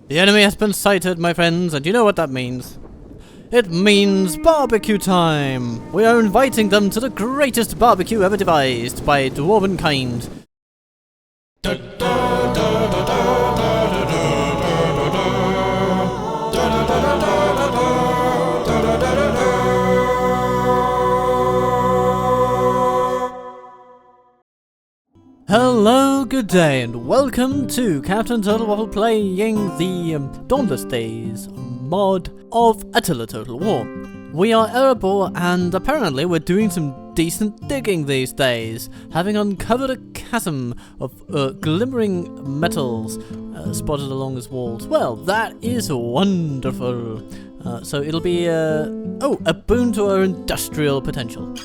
The enemy has been sighted, my friends, and you know what that means. It means barbecue time! We are inviting them to the greatest barbecue ever devised by dwarven kind. Hello, good day, and welcome to Captain Turtlewaffle playing the Dawnless Days mod of Attila Total War. We are Erebor, and apparently we're doing some decent digging these days, having uncovered a chasm of glimmering metals spotted along his walls. Well, that is wonderful. So it'll be a boon to our industrial potential.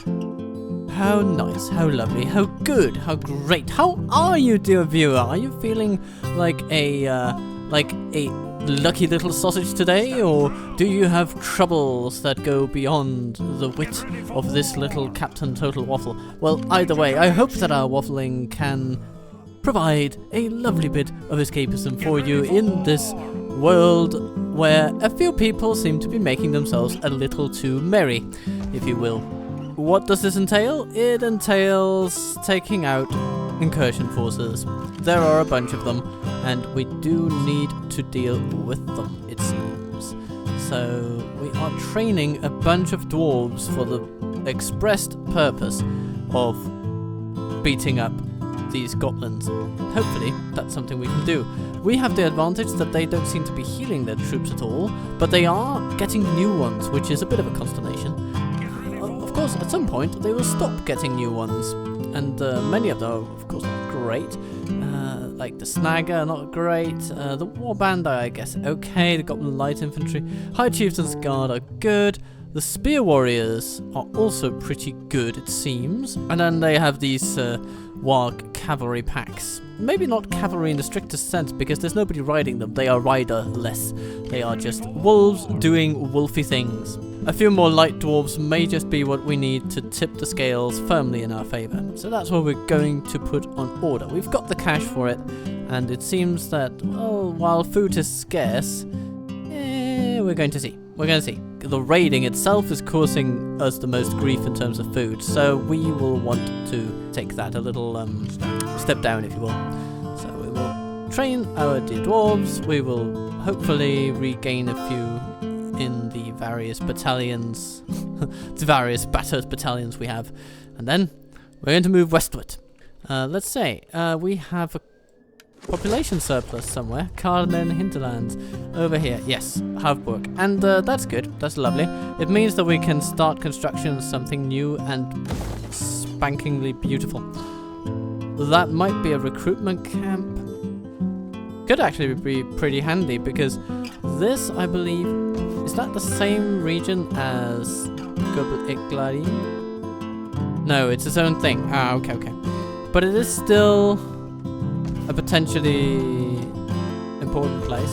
How nice, how lovely, how good, how great. How are you, dear viewer? Are you feeling like a lucky little sausage today, or do you have troubles that go beyond the wit of this little Captain Total Waffle? Well, either way, I hope that our waffling can provide a lovely bit of escapism for you in this world where a few people seem to be making themselves a little too merry, if you will. What does this entail? It entails taking out incursion forces. There are a bunch of them, and we do need to deal with them, it seems. So we are training a bunch of dwarves for the expressed purpose of beating up these goblins. Hopefully that's something we can do. We have the advantage that they don't seem to be healing their troops at all, but they are getting new ones, which is a bit of a consternation. Of course, at some point, they will stop getting new ones, and many of them are, of course, not great. Like the Snagger, not great. The Warband, I guess, okay. The Goblin Light Infantry. High Chieftain's Guard are good. The Spear Warriors are also pretty good, it seems. And then they have these Warg Cavalry packs. Maybe not cavalry in the strictest sense, because there's nobody riding them. They are riderless. They are just wolves doing wolfy things. A few more light dwarves may just be what we need to tip the scales firmly in our favour. So that's what we're going to put on order. We've got the cash for it, and it seems that, well, while food is scarce, we're going to see. We're going to see. The raiding itself is causing us the most grief in terms of food, so we will want to take that a little step down, if you will. So we will train our dear dwarves. We will hopefully regain a few in the various battalions, the various battered battalions we have, and then we're going to move westward. Let's say we have a population surplus somewhere. Carden Hinterlands over here. Yes, Havburg, and that's good. That's lovely. It means that we can start construction of something new and spankingly beautiful. That might be a recruitment camp. Could actually be pretty handy, because this, I believe, is that the same region as Iglari? No, it's its own thing. Ah, okay. But it is still a potentially important place.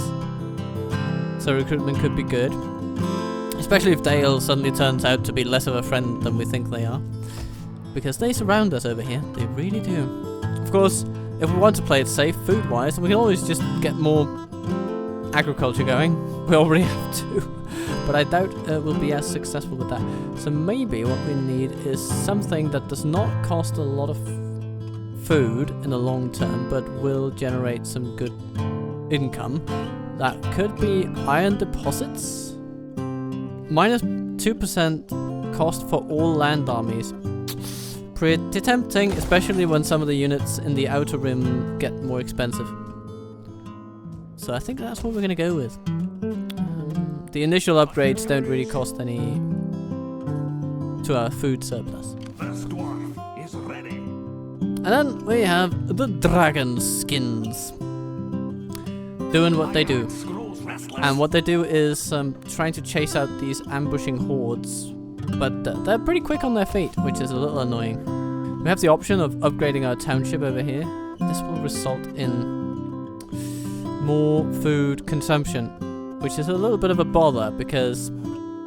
So recruitment could be good. Especially if Dale suddenly turns out to be less of a friend than we think they are. Because they surround us over here. They really do. Of course, if we want to play it safe food-wise, we can always just get more agriculture going. We already have to. But I doubt we'll be as successful with that. So maybe what we need is something that does not cost a lot of food in the long term, but will generate some good income. That could be iron deposits. Minus 2% cost for all land armies. Pretty tempting, especially when some of the units in the outer rim get more expensive. So I think that's what we're going to go with. The initial upgrades don't really cost any to our food surplus. First one is ready. And then we have the dragon skins doing what they do. And what they do is trying to chase out these ambushing hordes. But they're pretty quick on their feet, which is a little annoying. We have the option of upgrading our township over here. This will result in more food consumption, which is a little bit of a bother, because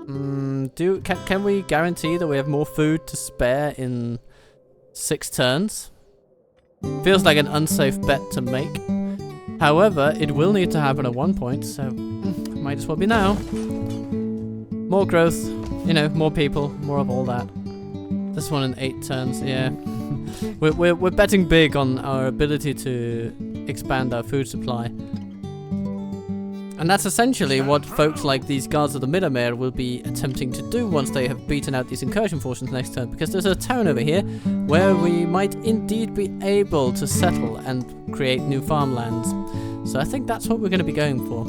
can we guarantee that we have more food to spare in 6 turns? Feels like an unsafe bet to make. However, it will need to happen at one point, so might as well be now. More growth, you know, more people, more of all that. This one in 8 turns, yeah. we're betting big on our ability to expand our food supply. And that's essentially what folks like these guards of the Midamere will be attempting to do once they have beaten out these incursion forces next turn, because there's a town over here where we might indeed be able to settle and create new farmlands. So I think that's what we're going to be going for.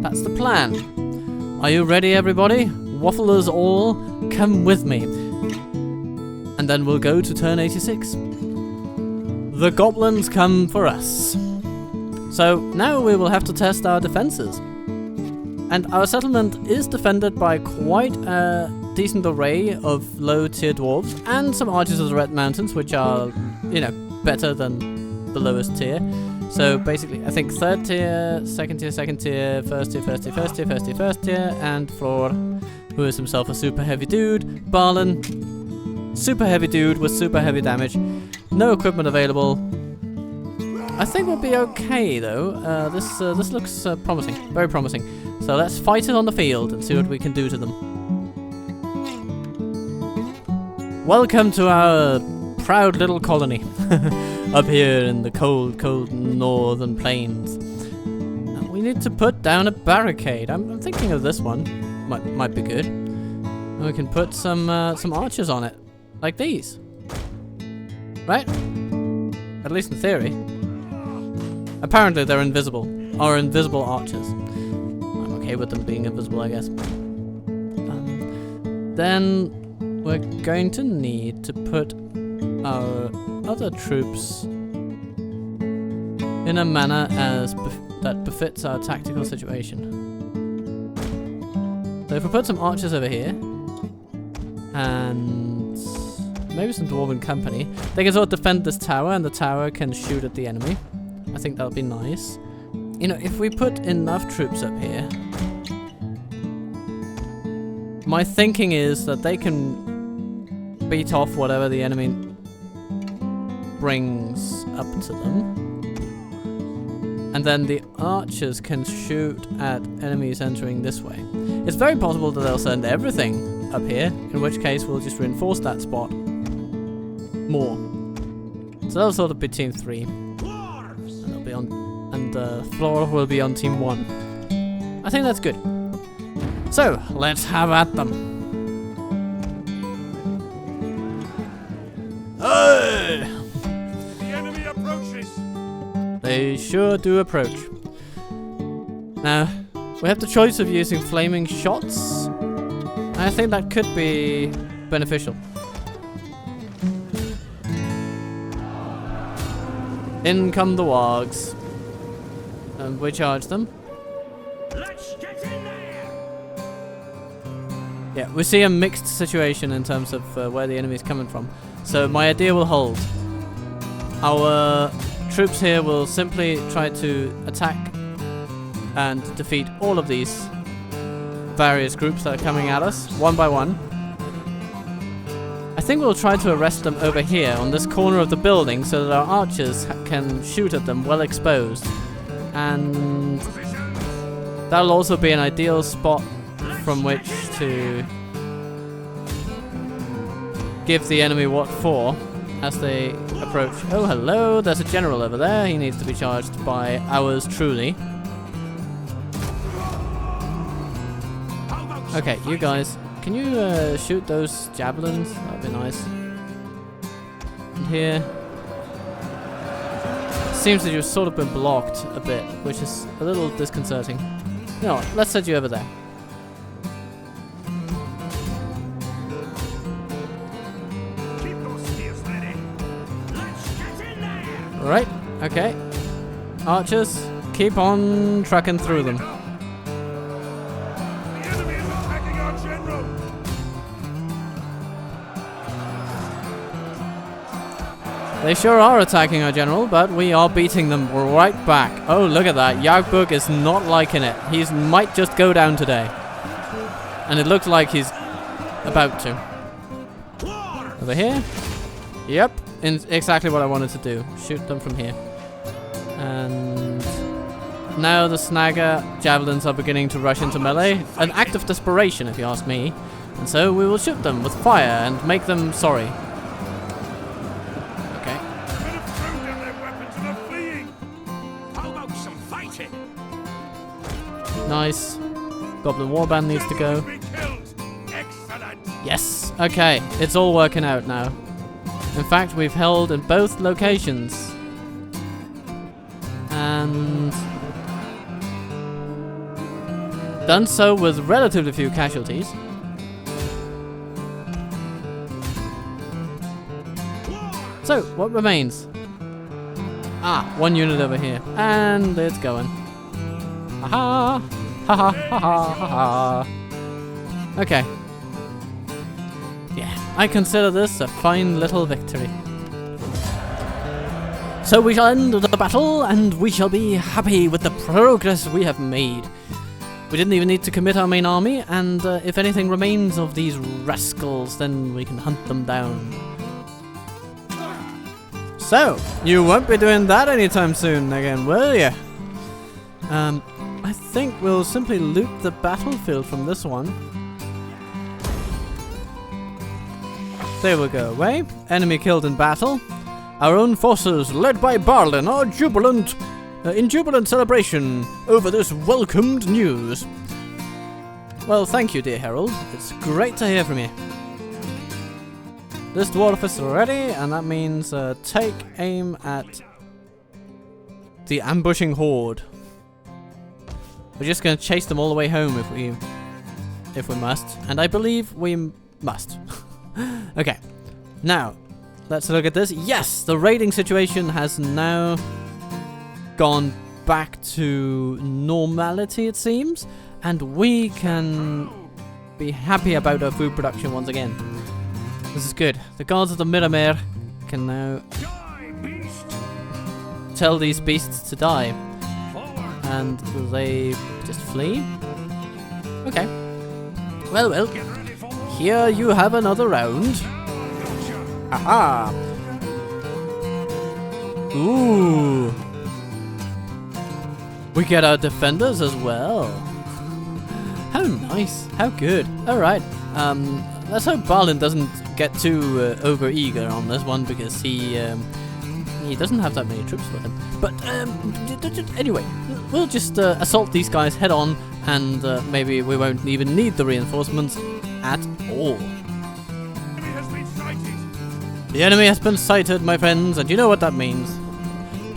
That's the plan. Are you ready, everybody? Wafflers all, come with me. And then we'll go to turn 86. The goblins come for us. So now we will have to test our defenses. And our settlement is defended by quite a decent array of low-tier dwarves and some archers of the Red Mountains, which are, you know, better than the lowest tier. So basically, I think 3rd tier, 2nd tier, 2nd tier, 1st tier, 1st tier, 1st tier, 1st tier, 1st tier, and Flor, who is himself a super heavy dude. Balin, super heavy dude with super heavy damage. No equipment available. I think we'll be okay though. This looks promising, very promising. So let's fight it on the field and see what we can do to them. Welcome to our proud little colony up here in the cold, cold northern plains. And we need to put down a barricade. I'm thinking of this one. Might be good. And we can put some archers on it, like these. Right? At least in theory. Apparently they're invisible, or invisible archers. I'm okay with them being invisible, I guess. Then we're going to need to put our other troops in a manner that befits our tactical situation. So if we put some archers over here, and maybe some dwarven company, they can sort of defend this tower, and the tower can shoot at the enemy. I think that'll be nice. You know, if we put enough troops up here, my thinking is that they can beat off whatever the enemy brings up to them. And then the archers can shoot at enemies entering this way. It's very possible that they'll send everything up here, in which case we'll just reinforce that spot more. So that'll sort of be team 3. And Flora will be on team 1. I think that's good. So, let's have at them. Hey! The enemy approaches. They sure do approach. Now, we have the choice of using flaming shots. I think that could be beneficial. In come the wargs. And we charge them. Let's get in there. Yeah, we see a mixed situation in terms of where the enemy is coming from. So my idea will hold. Our troops here will simply try to attack and defeat all of these various groups that are coming at us, one by one. I think we'll try to arrest them over here on this corner of the building so that our archers can shoot at them well exposed. And that'll also be an ideal spot from which to give the enemy what for as they approach. Oh, hello, there's a general over there. He needs to be charged by ours truly. Okay, you guys, can you shoot those javelins? That'd be nice. And here. Seems that you've sort of been blocked a bit, which is a little disconcerting. You know what, let's set you over there. Keep those spears ready. Let's get in there. Right, okay. Archers, keep on trucking through them. The enemy is attacking our general. They sure are attacking our general, but we are beating them right back. Oh, look at that. Yagbuk is not liking it. He might just go down today. And it looks like he's about to. Over here. Yep, exactly what I wanted to do. Shoot them from here. And now the snagger javelins are beginning to rush into melee. An act of desperation, if you ask me. And so we will shoot them with fire and make them sorry. Okay. Men have thrown down their weapons and are fleeing. How about some fighting? Nice. Goblin warband needs to go. Be killed. Excellent. Yes. Okay. It's all working out now. In fact, we've held in both locations. And done so with relatively few casualties. So, what remains? Ah, one unit over here. And it's going. Ha ha ha ha ha ha ha. Okay. Yeah, I consider this a fine little victory. So we shall end the battle, and we shall be happy with the progress we have made. We didn't even need to commit our main army, and if anything remains of these rascals, then we can hunt them down. So, you won't be doing that anytime soon again, will you? I think we'll simply loot the battlefield from this one. They will go away. Enemy killed in battle. Our own forces, led by Barlin, are jubilant, in jubilant celebration over this welcomed news. Well, thank you, dear Herald. It's great to hear from you. This dwarf is ready, and that means take aim at the ambushing horde. We're just going to chase them all the way home if we must, and I believe we must. Okay, now let's look at this. Yes, the raiding situation has now gone back to normality, it seems, and we can be happy about our food production once again. This is good. The gods of the Miramare can now tell these beasts to die. And they just flee? Okay. Well, well. Here you have another round. Aha! Ooh. We get our defenders as well. How nice. How good. Alright. Let's hope Barlin doesn't get too over-eager on this one, because he doesn't have that many troops with him. But anyway, we'll just assault these guys head on, and maybe we won't even need the reinforcements at all. The enemy has been sighted, my friends, and you know what that means.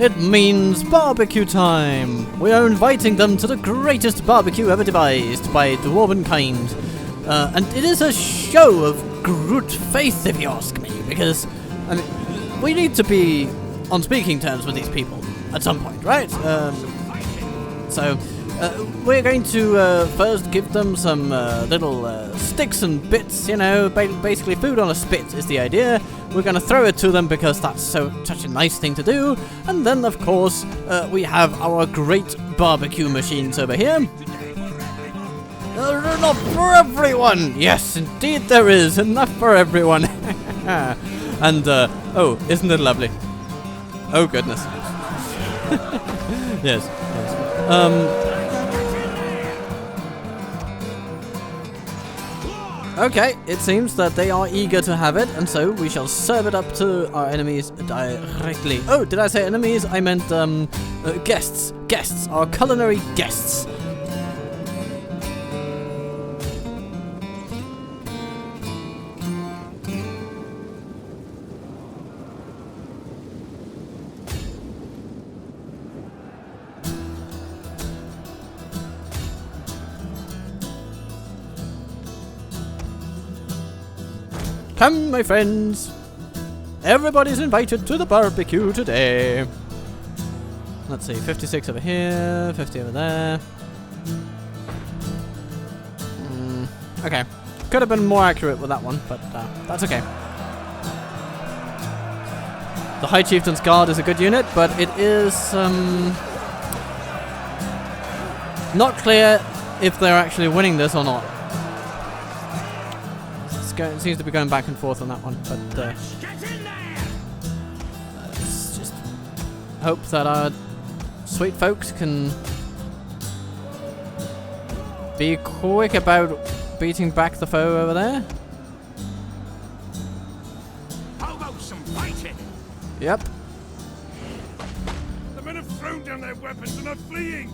It means barbecue time! We are inviting them to the greatest barbecue ever devised by dwarven kind. And it is a show of good faith, if you ask me, because I mean, we need to be on speaking terms with these people at some point, right? So we're going to first give them some little sticks and bits, you know, basically food on a spit is the idea. We're going to throw it to them because that's such a nice thing to do. And then, of course, we have our great barbecue machines over here. Enough for everyone! Yes, indeed there is enough for everyone. And, oh, isn't it lovely? Oh, goodness. Yes, yes. Okay, it seems that they are eager to have it, and so we shall serve it up to our enemies directly. Oh, did I say enemies? I meant, guests. Guests, our culinary guests. Come, my friends. Everybody's invited to the barbecue today. Let's see, 56 over here, 50 over there. Okay. Could have been more accurate with that one, but that's okay. The High Chieftain's Guard is a good unit, but it is not clear if they're actually winning this or not. It seems to be going back and forth on that one, but let's just hope that our sweet folks can Be quick about beating back the foe over there. How about some fighting? Yep. The men have thrown down their weapons and are fleeing.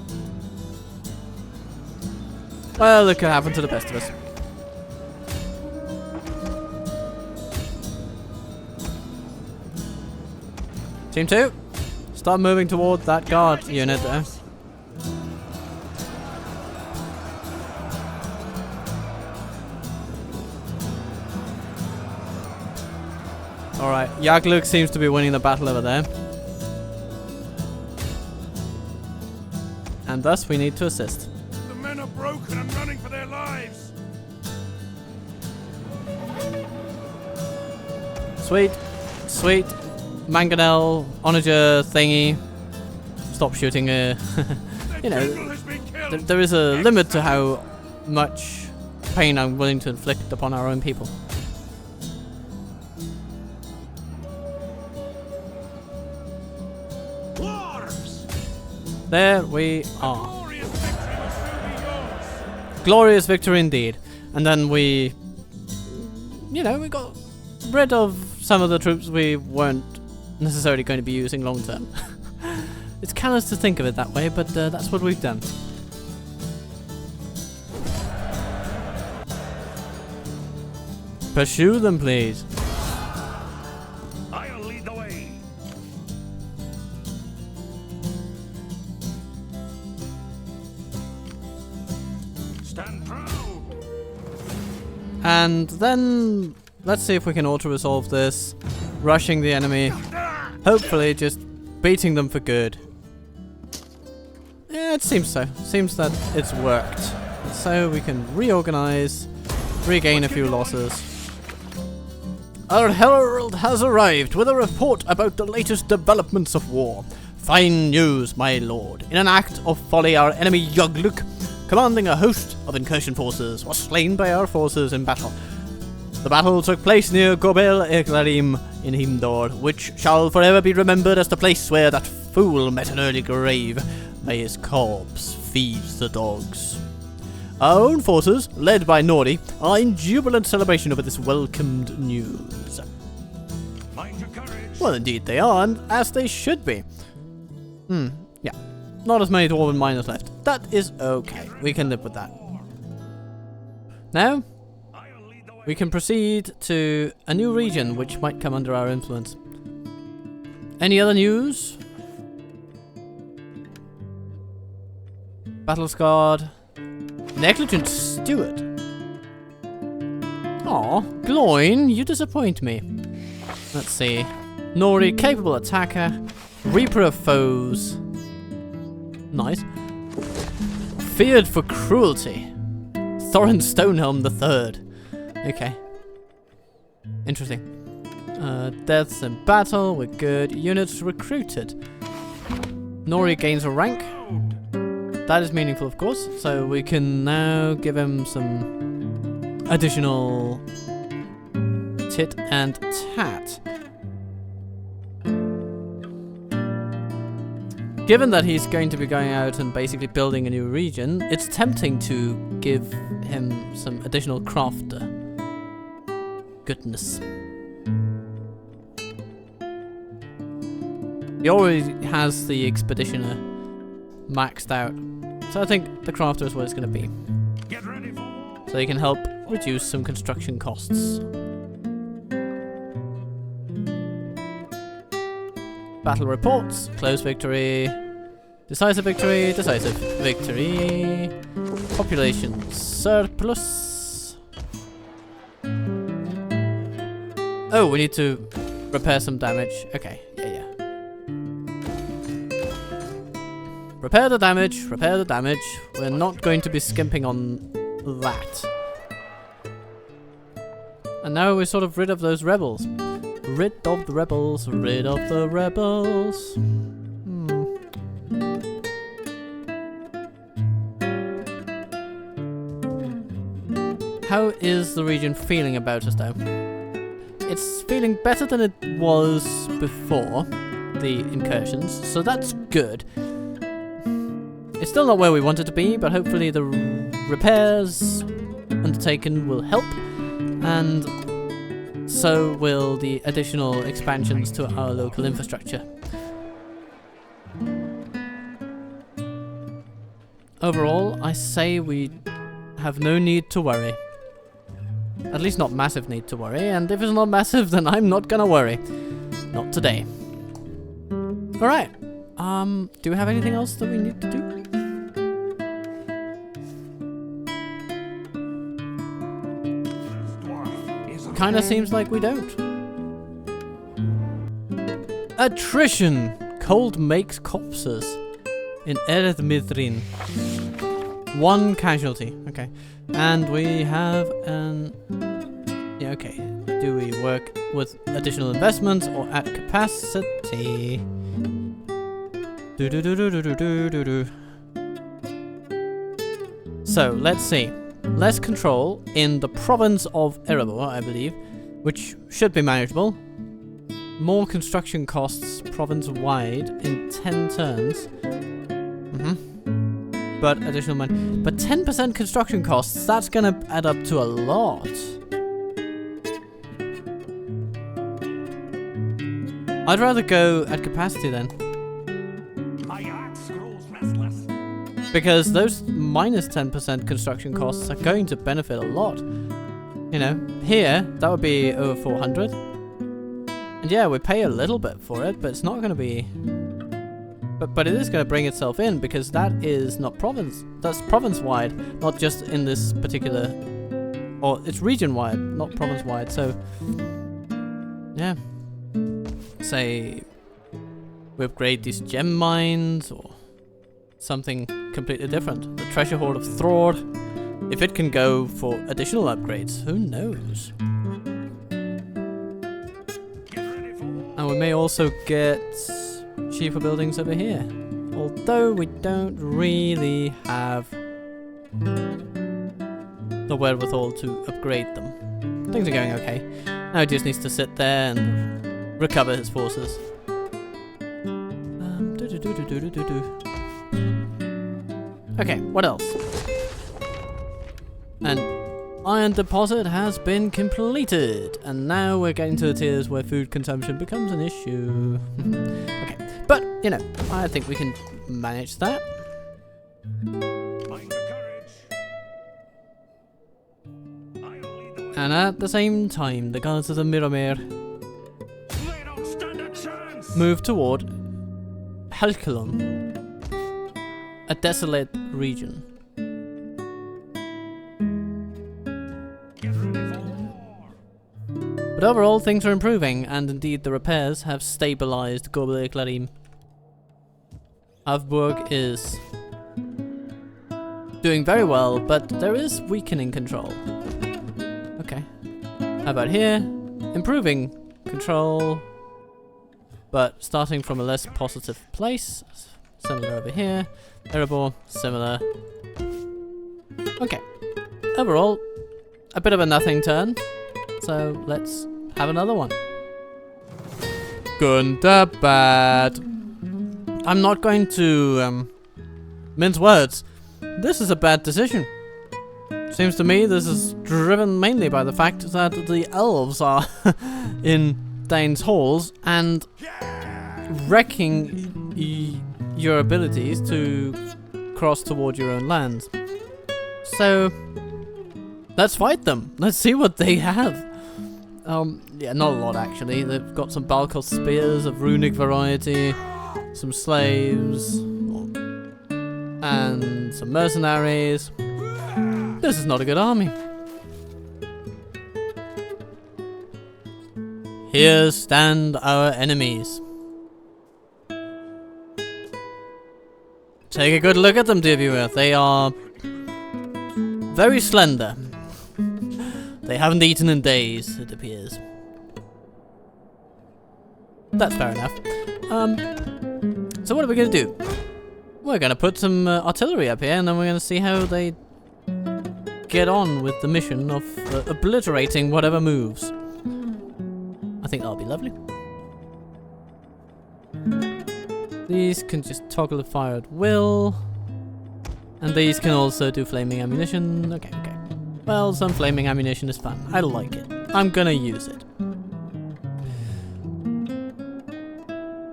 Well, it could happen to the best of us. Team 2, start moving toward that guard unit there. Alright, Yagluk seems to be winning the battle over there. And thus we need to assist. The men are broken and running for their lives. Sweet, sweet. Mangonel, onager thingy. Stop shooting, you know, there is a limit to how much pain I'm willing to inflict upon our own people. There we are. Glorious victory indeed. And then we, you know, we got rid of some of the troops we weren't necessarily going to be using long term. It's callous to think of it that way, but that's what we've done. Pursue them, please. I'll lead the way. Stand proud. And then let's see if we can auto-resolve this. Rushing the enemy. Hopefully just beating them for good. Yeah, it seems so. Seems that it's worked. So we can reorganize, regain a few losses. Our herald has arrived with a report about the latest developments of war. Fine news, my lord. In an act of folly, our enemy Yagluk, commanding a host of incursion forces, was slain by our forces in battle. The battle took place near Gobel Eglarim in Himdor, which shall forever be remembered as the place where that fool met an early grave. May his corpse feed the dogs. Our own forces, led by Nori, are in jubilant celebration over this welcomed news. Mind your courage. Well, indeed they are, and as they should be. Yeah. Not as many dwarven miners left. That is okay. We can live with that. Now, we can proceed to a new region which might come under our influence. Any other news? Battle scarred. Negligent steward. Aw, Gloin, you disappoint me. Let's see. Nori, capable attacker. Reaper of foes. Nice. Feared for cruelty. Thorin Stonehelm III. Okay. Interesting. Deaths in battle, we're good. Units recruited. Nori gains a rank. That is meaningful, of course. So we can now give him some additional tit and tat. Given that he's going to be going out and basically building a new region, it's tempting to give him some additional crafter. Goodness. He already has the expeditioner maxed out, so I think the crafter is what it's going to be. Get ready for war. So he can help reduce some construction costs. Battle reports, close victory, decisive victory, decisive victory, population surplus. Oh, we need to repair some damage. Okay, yeah. Repair the damage, repair the damage. We're not going to be skimping on that. And now we're sort of rid of those rebels. Rid of the rebels, rid of the rebels. How is the region feeling about us now? It's feeling better than it was before the incursions, so that's good. It's still not where we want it to be, but hopefully the repairs undertaken will help, and so will the additional expansions to our local infrastructure. Overall, I say we have no need to worry. At least not massive need to worry, and if it's not massive, then I'm not gonna worry. Not today. Alright, do we have anything else that we need to do? Kinda seems like we don't. Attrition! Cold makes corpses. In Erebor. 1 casualty. Okay. And we have an... Yeah, okay. Do we work with additional investments or at capacity? Do. So, let's see. Less control in the province of Erebor, I believe, which should be manageable. More construction costs province-wide in 10 turns. But additional money. But 10% construction costs, that's gonna add up to a lot. I'd rather go at capacity then. My axe grows restless. Because those minus 10% construction costs are going to benefit a lot. You know, here, that would be over 400. And yeah, we pay a little bit for it, but it's not going to be... But it is going to bring itself in, because that is not province. That's province-wide, not just in this particular... Or it's region-wide, not province-wide, so... Yeah. Say... we upgrade these gem mines, or... something completely different. The treasure hoard of Thrord. If it can go for additional upgrades, who knows? And we may also get cheaper buildings over here. Although we don't really have the wherewithal to upgrade them. Things are going okay. Now he just needs to sit there and recover his forces. Okay, what else? An iron deposit has been completed, and now we're getting to the tiers where food consumption becomes an issue. Okay, but, you know, I think we can manage that. And at the same time, the guards of the Miramir move toward Helkelon, a desolate region. But overall, things are improving, and indeed the repairs have stabilized Gorbele Clarim. Havburg is doing very well, but there is weakening control. Okay. How about here? Improving control, but starting from a less positive place. Similar over here. Erebor, similar. Okay. Overall, a bit of a nothing turn. So let's have another one. Bad. I'm not going to mince words. This is a bad decision. Seems to me this is driven mainly by the fact that the elves are in Dane's halls and wrecking your abilities to cross toward your own lands. So let's fight them. Let's see what they have. Yeah, not a lot actually. They've got some Balkos spears of runic variety, some slaves, and some mercenaries. This is not a good army. Here stand our enemies. Take a good look at them, dear viewer. They are very slender. They haven't eaten in days, it appears. That's fair enough. So what are we going to do? We're going to put some artillery up here, and then we're going to see how they get on with the mission of obliterating whatever moves. I think that'll be lovely. These can just toggle the fire at will. And these can also do flaming ammunition. Okay, okay. Well, some flaming ammunition is fun. I like it. I'm gonna use it.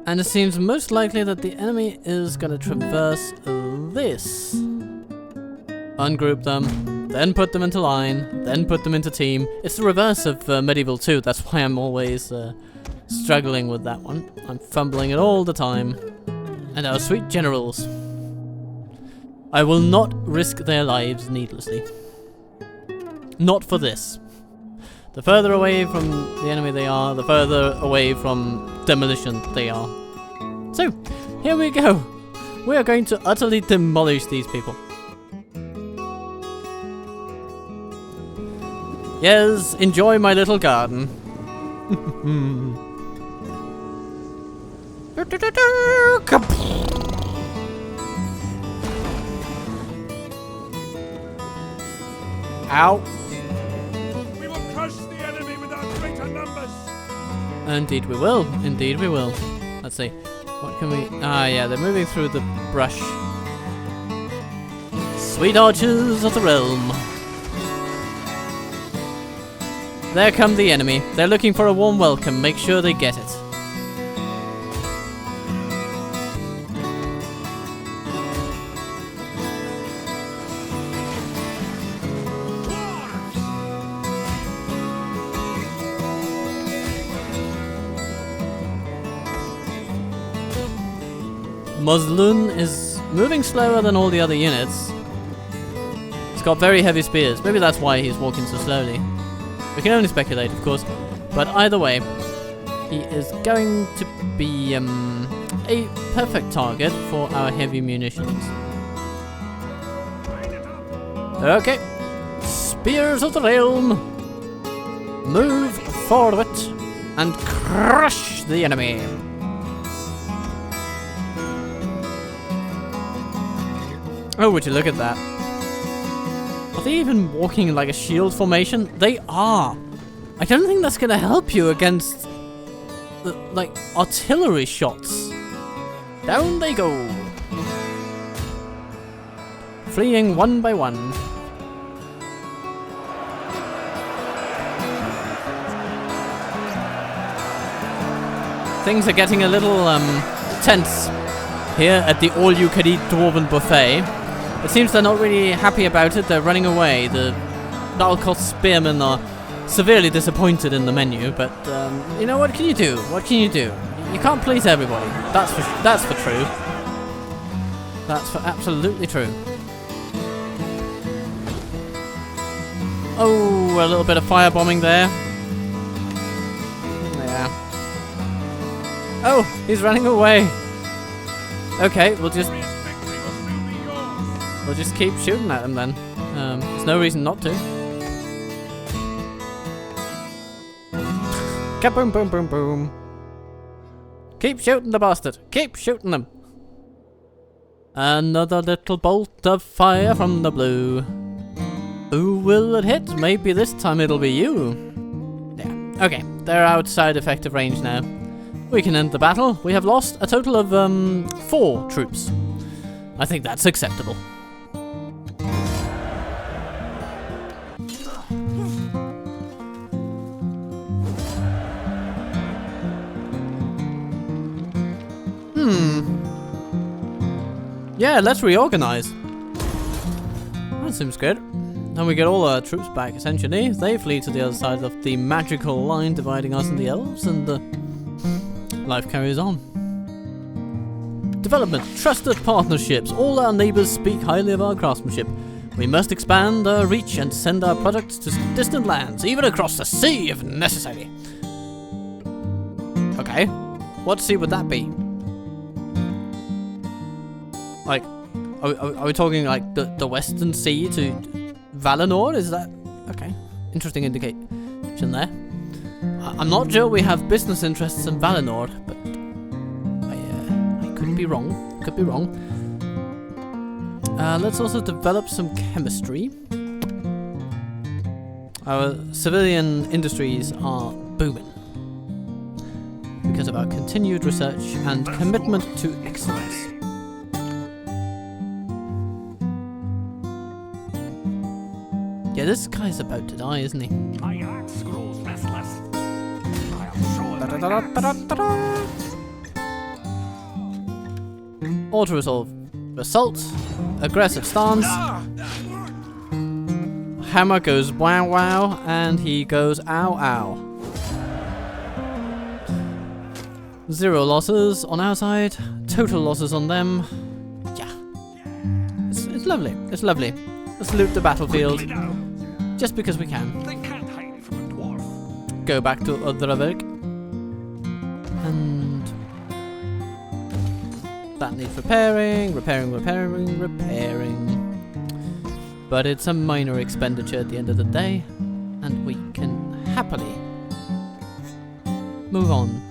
And it seems most likely that the enemy is gonna traverse this. Ungroup them, then put them into line, then put them into team. It's the reverse of Medieval 2, that's why I'm always struggling with that one. I'm fumbling it all the time. And our sweet generals. I will not risk their lives needlessly. Not for this. The further away from the enemy they are, the further away from demolition they are. So, here we go. We are going to utterly demolish these people. Yes, enjoy my little garden. Ow. We will crush the enemy with our greater numbers. Indeed we will. Indeed we will. Let's see. What can we... Ah, yeah, they're moving through the brush. Sweet archers of the realm. There come the enemy. They're looking for a warm welcome. Make sure they get it. Muslun is moving slower than all the other units. He's got very heavy spears. Maybe that's why he's walking so slowly. We can only speculate, of course. But either way, he is going to be a perfect target for our heavy munitions. Okay. Spears of the realm. Move forward and crush the enemy. Oh, would you look at that. Are they even walking in like a shield formation? They are. I don't think that's going to help you against like artillery shots. Down they go. Fleeing one by one. Things are getting a little tense here at the all-you-can-eat dwarven buffet. It seems they're not really happy about it. They're running away. The Dalkoth spearmen are severely disappointed in the menu, but you know, what can you do? What can you do? You can't please everybody. That's for true. That's for absolutely true. Oh, a little bit of firebombing there. Yeah. Oh, he's running away. Okay, we'll just keep shooting at him then. There's no reason not to. Kaboom, boom, boom, boom. Keep shooting the bastard. Keep shooting them. Another little bolt of fire from the blue. Who will it hit? Maybe this time it'll be you. Yeah. Okay, they're outside effective range now. We can end the battle. We have lost a total of 4 troops. I think that's acceptable. Yeah, let's reorganize. That seems good. And we get all our troops back, essentially. They flee to the other side of the magical line dividing us and the elves, and life carries on. Development. Trusted partnerships. All our neighbors speak highly of our craftsmanship. We must expand our reach and send our products to distant lands, even across the sea if necessary. Okay. What sea would that be? Like, are we talking like the Western Sea to Valinor? Is that... Okay. Interesting indication there. I'm not sure we have business interests in Valinor, but I could be wrong. Could be wrong. Let's also develop some chemistry. Our civilian industries are booming because of our continued research and commitment to excellence. Yeah, this guy's about to die, isn't he? My axe grows restless. I am sure Auto-resolve. Assault. Aggressive stance. Hammer goes wow wow, and he goes ow ow. 0 losses on our side, total losses on them. Yeah. It's lovely. It's lovely. Let's loot the battlefield. Just because we can. they can't hide from a dwarf. Go back to Odravik. And that needs repairing. But it's a minor expenditure at the end of the day, and we can happily move on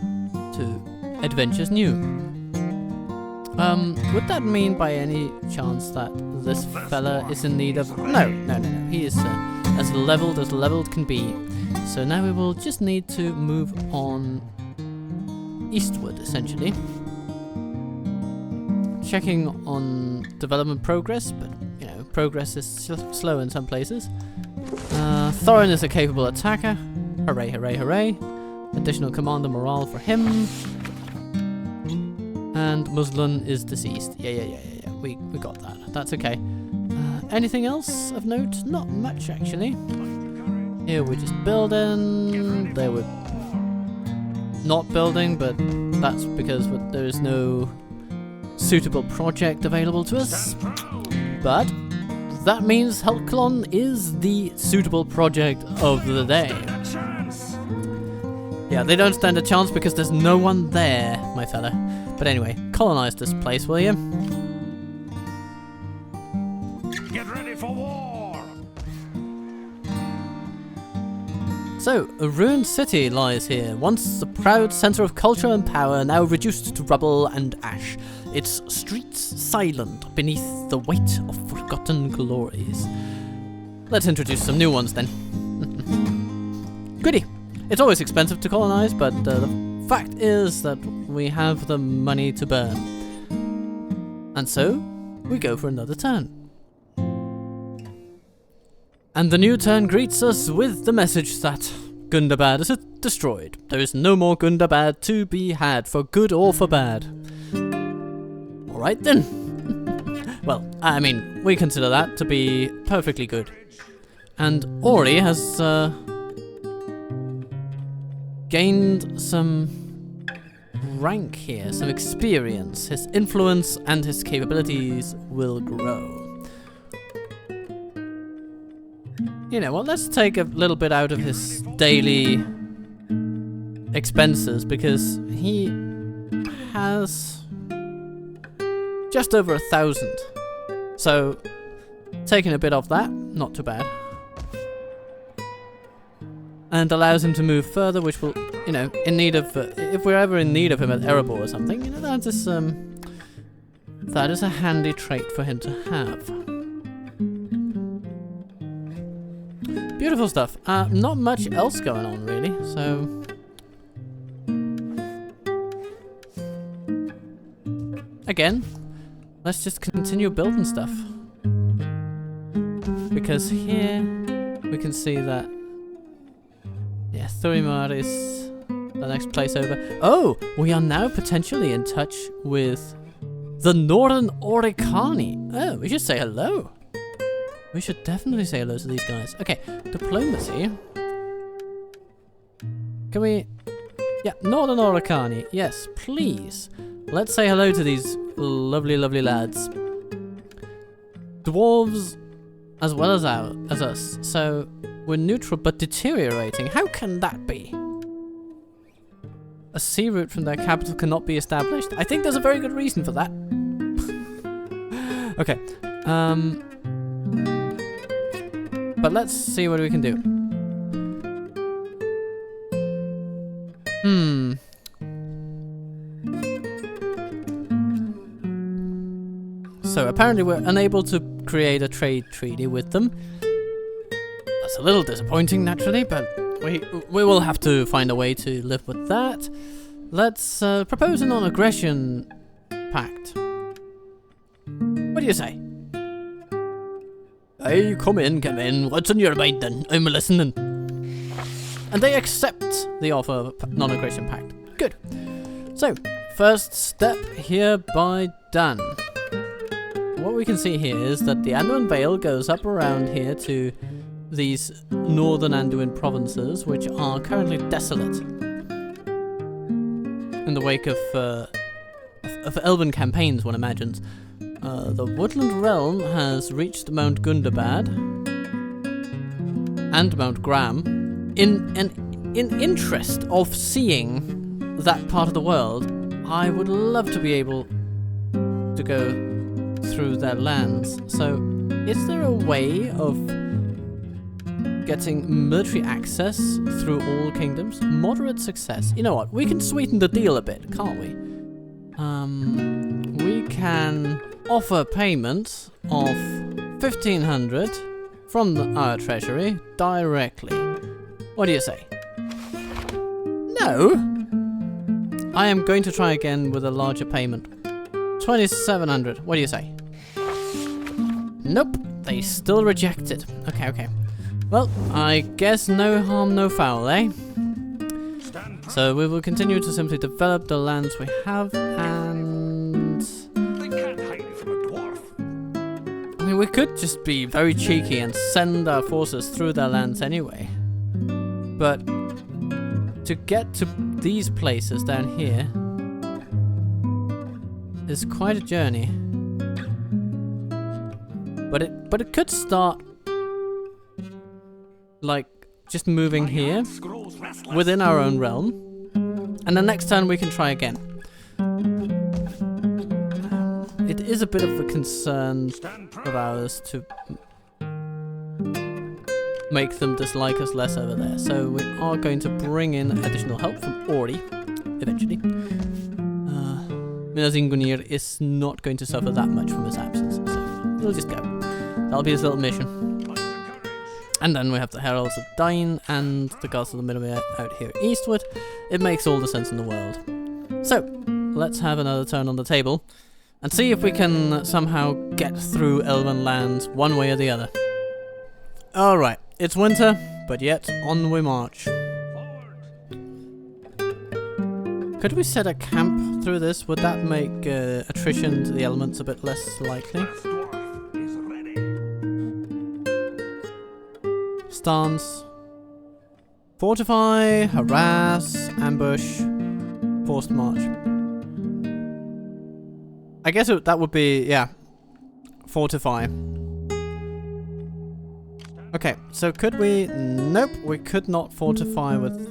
to Adventures New. Would that mean by any chance that this fella is in need of... No. He is as leveled can be. So now we will just need to move on eastward, essentially. Checking on development progress, but you know, progress is slow in some places. Thorin is a capable attacker. Hooray, hooray, hooray. Additional commander morale for him. And Muslin is deceased. Yeah. We got that. That's okay. Anything else of note? Not much, actually. Here we're just building. There we're not building, but that's because there is no suitable project available to us. But that means Helclon is the suitable project of the day. Yeah, they don't stand a chance because there's no one there, my fella. But anyway, colonize this place, will you? Get ready for war. So, a ruined city lies here, once the proud center of culture and power, now reduced to rubble and ash. Its streets silent beneath the weight of forgotten glories. Let's introduce some new ones then. Goody! It's always expensive to colonize, but the fact is that we have the money to burn. And so, we go for another turn. And the new turn greets us with the message that Gundabad is destroyed. There is no more Gundabad to be had, for good or for bad. Alright then. Well, I mean, we consider that to be perfectly good. And Ori has gained some rank here, some experience. His influence and his capabilities will grow. You know what, let's take a little bit out of his daily expenses, because he has just over 1,000. So, taking a bit off that, not too bad. And allows him to move further, which will, you know, in need of, if we're ever in need of him at Erebor or something, you know, that is a handy trait for him to have. Beautiful stuff. Not much else going on, really, so... Again, let's just continue building stuff. Because here, we can see that... Yeah, Thurimar is the next place over. Oh! We are now potentially in touch with the Northern Oricani. Oh, we should say hello. We should definitely say hello to these guys. Okay, diplomacy. Can we... Yeah, Northern Oricani. Yes, please. Let's say hello to these lovely, lovely lads. Dwarves as well as us. So, we're neutral but deteriorating. How can that be? A sea route from their capital cannot be established. I think there's a very good reason for that. Okay. But let's see what we can do. So apparently we're unable to create a trade treaty with them. That's a little disappointing, naturally, but we will have to find a way to live with that. Let's propose a non-aggression pact. What do you say? Hey, come in. What's on your mind then? I'm listening. And they accept the offer of a non-aggression pact. Good. So, first step here by Dan. What we can see here is that the Anduin Vale goes up around here to these northern Anduin provinces, which are currently desolate. In the wake of elven campaigns, one imagines. The Woodland Realm has reached Mount Gundabad and Mount Graham. In interest of seeing that part of the world, I would love to be able to go through their lands. So, is there a way of getting military access through all kingdoms? Moderate success. You know what? We can sweeten the deal a bit, can't we? We can offer payment of 1,500 from our treasury directly. What do you say? No? I am going to try again with a larger payment. 2,700. What do you say? Nope. They still reject it. Okay. Well, I guess no harm, no foul, eh? So we will continue to simply develop the lands we have, and They can't hide from a dwarf. I mean, we could just be very cheeky and send our forces through their lands anyway. But to get to these places down here is quite a journey. But it could start like just moving here within our own realm, and the next turn we can try again. It is a bit of a concern of ours to make them dislike us less over there, so we are going to bring in additional help from Ori eventually. Minazingunir is not going to suffer that much from his absence, so we'll just go. That'll be his little mission. And then we have the Heralds of Dain and the Guards of the Middlemere out here eastward. It makes all the sense in the world. So, let's have another turn on the table and see if we can somehow get through Elven lands one way or the other. Alright, it's winter, but yet on we march. Could we set a camp through this? Would that make attrition to the elements a bit less likely? Stance. Fortify, harass, ambush, forced march. I guess that would be, yeah, fortify. Okay, so could we... Nope, we could not fortify with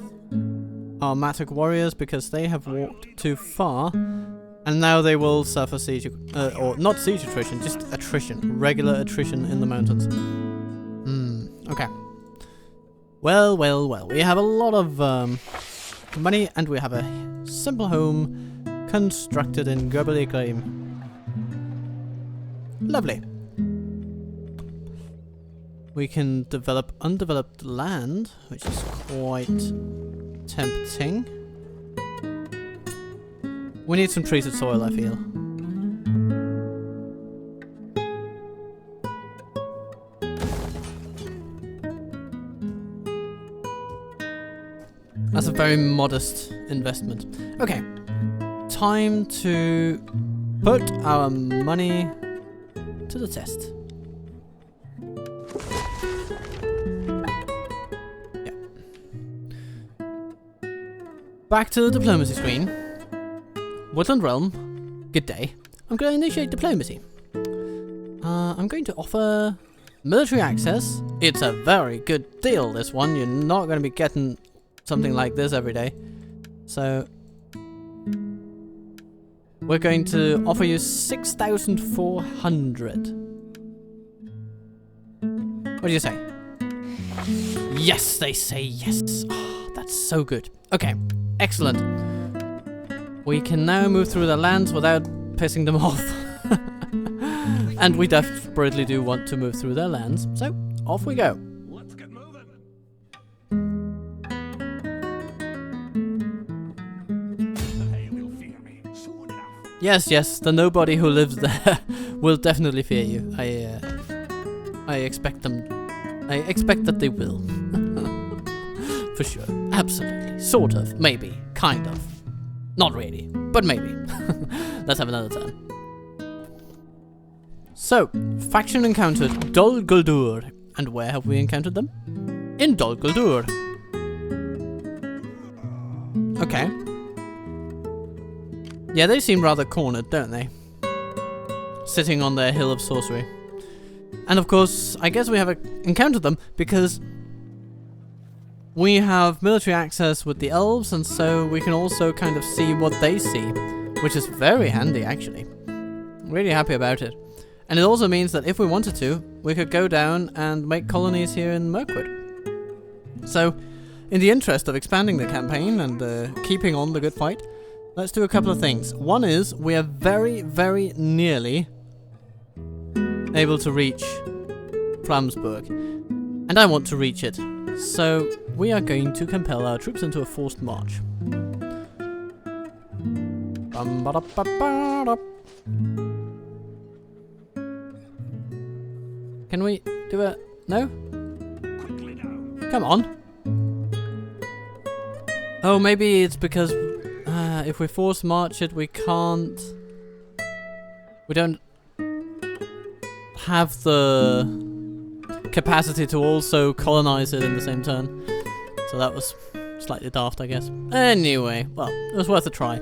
our Matic warriors because they have walked too far. And now they will suffer siege, or not siege attrition, just attrition. Regular attrition in the mountains. Okay. Well. We have a lot of money, and we have a simple home constructed in Gurbally Claim. Lovely. We can develop undeveloped land, which is quite tempting. We need some treated soil, I feel. That's a very modest investment. Okay, time to put our money to the test. Yeah. Back to the diplomacy screen. Woodland Realm, good day. I'm going to initiate diplomacy. I'm going to offer military access. It's a very good deal, this one. You're not going to be getting something like this every day. So we're going to offer you 6,400. What do you say? Yes, they say yes. Oh, that's so good. Okay, excellent. We can now move through the lands without pissing them off. And we desperately do want to move through their lands, so off we go. Let's get moving. They will fear me soon enough. Yes, the nobody who lives there will definitely fear you. I expect that they will. For sure. Absolutely. Sort of. Maybe. Kind of. Not really. But maybe. Let's have another turn. So, faction encountered Dol Guldur. And where have we encountered them? In Dol Guldur. Okay. Yeah, they seem rather cornered, don't they? Sitting on their hill of sorcery. And of course, I guess we have encountered them because we have military access with the elves, and so we can also kind of see what they see, which is very handy, actually. Really happy about it. And it also means that if we wanted to, we could go down and make colonies here in Mirkwood. So, in the interest of expanding the campaign and keeping on the good fight, let's do a couple of things. One is, we are very, very nearly able to reach Flamsburg. And I want to reach it. So, we are going to compel our troops into a forced march. Can we do a... No? Come on. Oh, maybe it's because if we force march it, we can't... We don't have the capacity to also colonize it in the same turn. So that was slightly daft, I guess. Anyway, well, it was worth a try.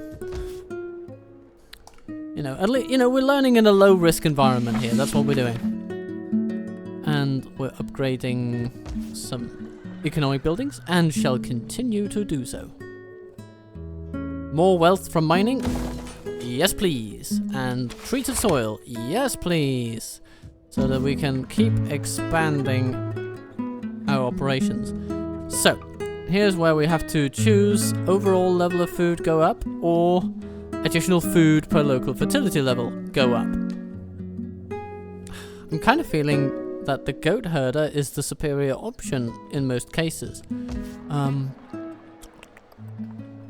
You know, at least, you know, we're learning in a low-risk environment here. That's what we're doing. And we're upgrading some economic buildings, and shall continue to do so. More wealth from mining? Yes, please. And treated soil? Yes, please. So that we can keep expanding our operations. So, here's where we have to choose overall level of food go up, or additional food per local fertility level go up. I'm kind of feeling that the goat herder is the superior option in most cases.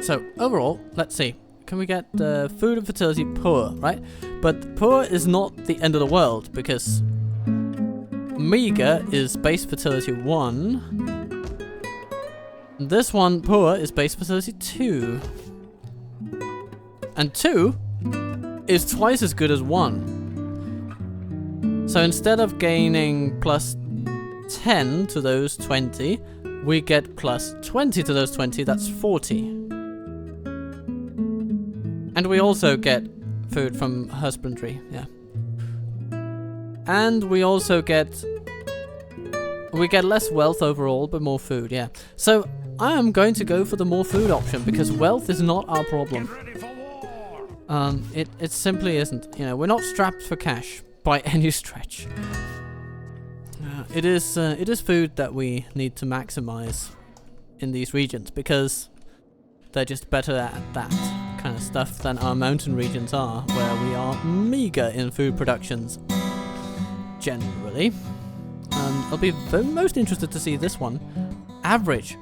So overall, let's see. Can we get food and fertility poor, right? But poor is not the end of the world, because meager is base fertility 1. This one, poor, is base fertility 2. And 2 is twice as good as 1. So instead of gaining plus 10 to those 20, we get plus 20 to those 20, that's 40. And we also get food from husbandry, yeah. And we also get... We get less wealth overall, but more food, yeah. So I am going to go for the more food option, because wealth is not our problem. It simply isn't. You know, we're not strapped for cash by any stretch. It is food that we need to maximize in these regions, because they're just better at that kind of stuff than our mountain regions are, where we are meager in food productions generally. I'll be most interested to see this one. Average.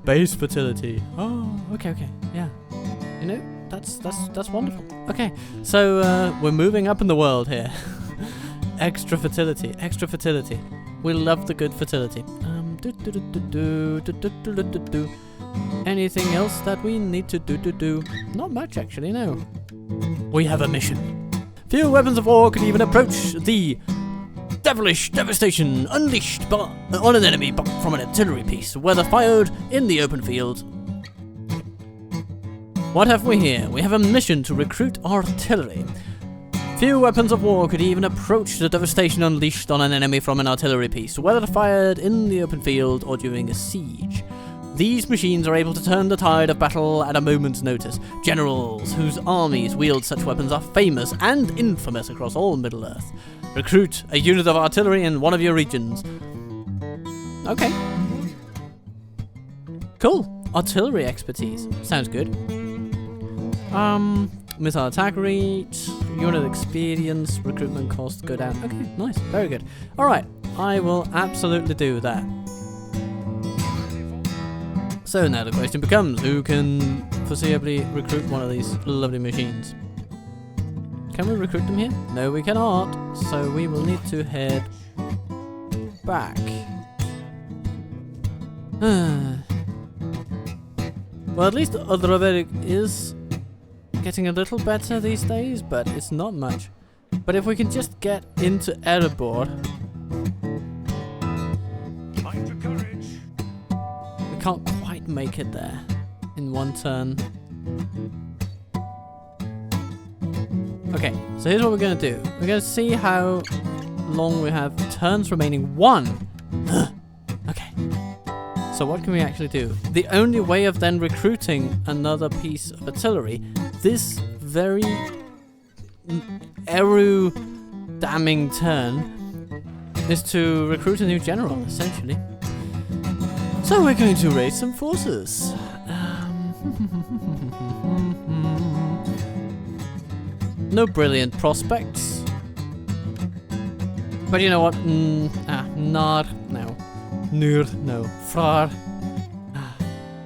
Base fertility. Oh, okay, yeah. You know, that's wonderful. Okay, so we're moving up in the world here. Extra fertility. We love the good fertility. Anything else that we need to do? Not much, actually, no. We have a mission. Few weapons of war could even approach the devilish devastation unleashed on an enemy from an artillery piece, whether fired in the open field. What have we here? We have a mission to recruit artillery. Few weapons of war could even approach the devastation unleashed on an enemy from an artillery piece, whether fired in the open field or during a siege. These machines are able to turn the tide of battle at a moment's notice. Generals whose armies wield such weapons are famous and infamous across all Middle-earth. Recruit a unit of artillery in one of your regions. Okay. Cool. Artillery expertise. Sounds good. Missile attack rate, unit experience, recruitment costs go down. Okay, nice. Very good. Alright, I will absolutely do that. So now the question becomes, who can foreseeably recruit one of these lovely machines? Can we recruit them here? No, we cannot. So we will need to head back. Well, at least Erebor is getting a little better these days, but it's not much. But if we can just get into Erebor, Find your courage. we can't quite make it there in one turn. Okay, so here's what we're gonna do. We're gonna see how long we have turns remaining. 1! Okay. So what can we actually do? The only way of then recruiting another piece of artillery, this very Eru damning turn, is to recruit a new general, essentially. So we're going to raise some forces. No brilliant prospects. But you know what? Nar, no. Nur, no. Frar.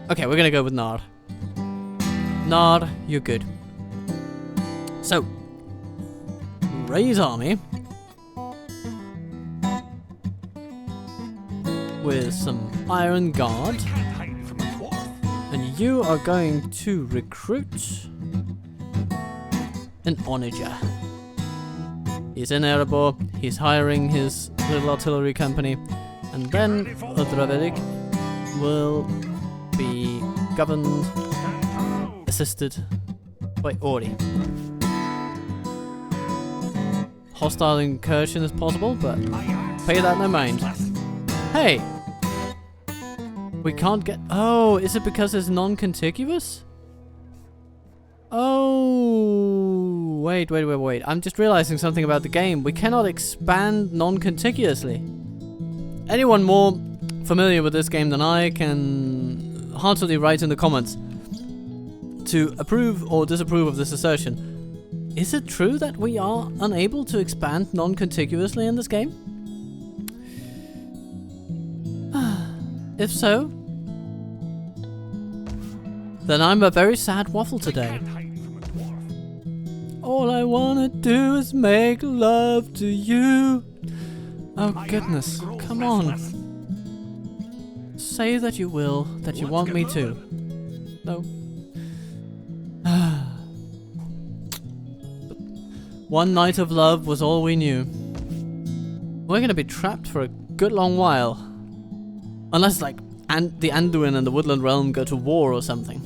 Okay, we're gonna go with Nar. Nar, you're good. So, raise army. With some Iron Guard. Can't hide from a dwarf. And you are going to recruit an onager. He's in Erebor, he's hiring his little artillery company, and then Erebor will be governed, assisted by Ori. Hostile incursion is possible, but pay that no mind. Hey! We can't get... Oh, is it because it's non-contiguous? Oh, wait. I'm just realizing something about the game. We cannot expand non-contiguously. Anyone more familiar with this game than I can heartily write in the comments to approve or disapprove of this assertion. Is it true that we are unable to expand non-contiguously in this game? If so, then I'm a very sad waffle today. All I wanna do is make love to you. Oh goodness, come on. Say that you will, that you want me to. No. One night of love was all we knew. We're gonna be trapped for a good long while. Unless, like, the Anduin and the Woodland Realm go to war or something.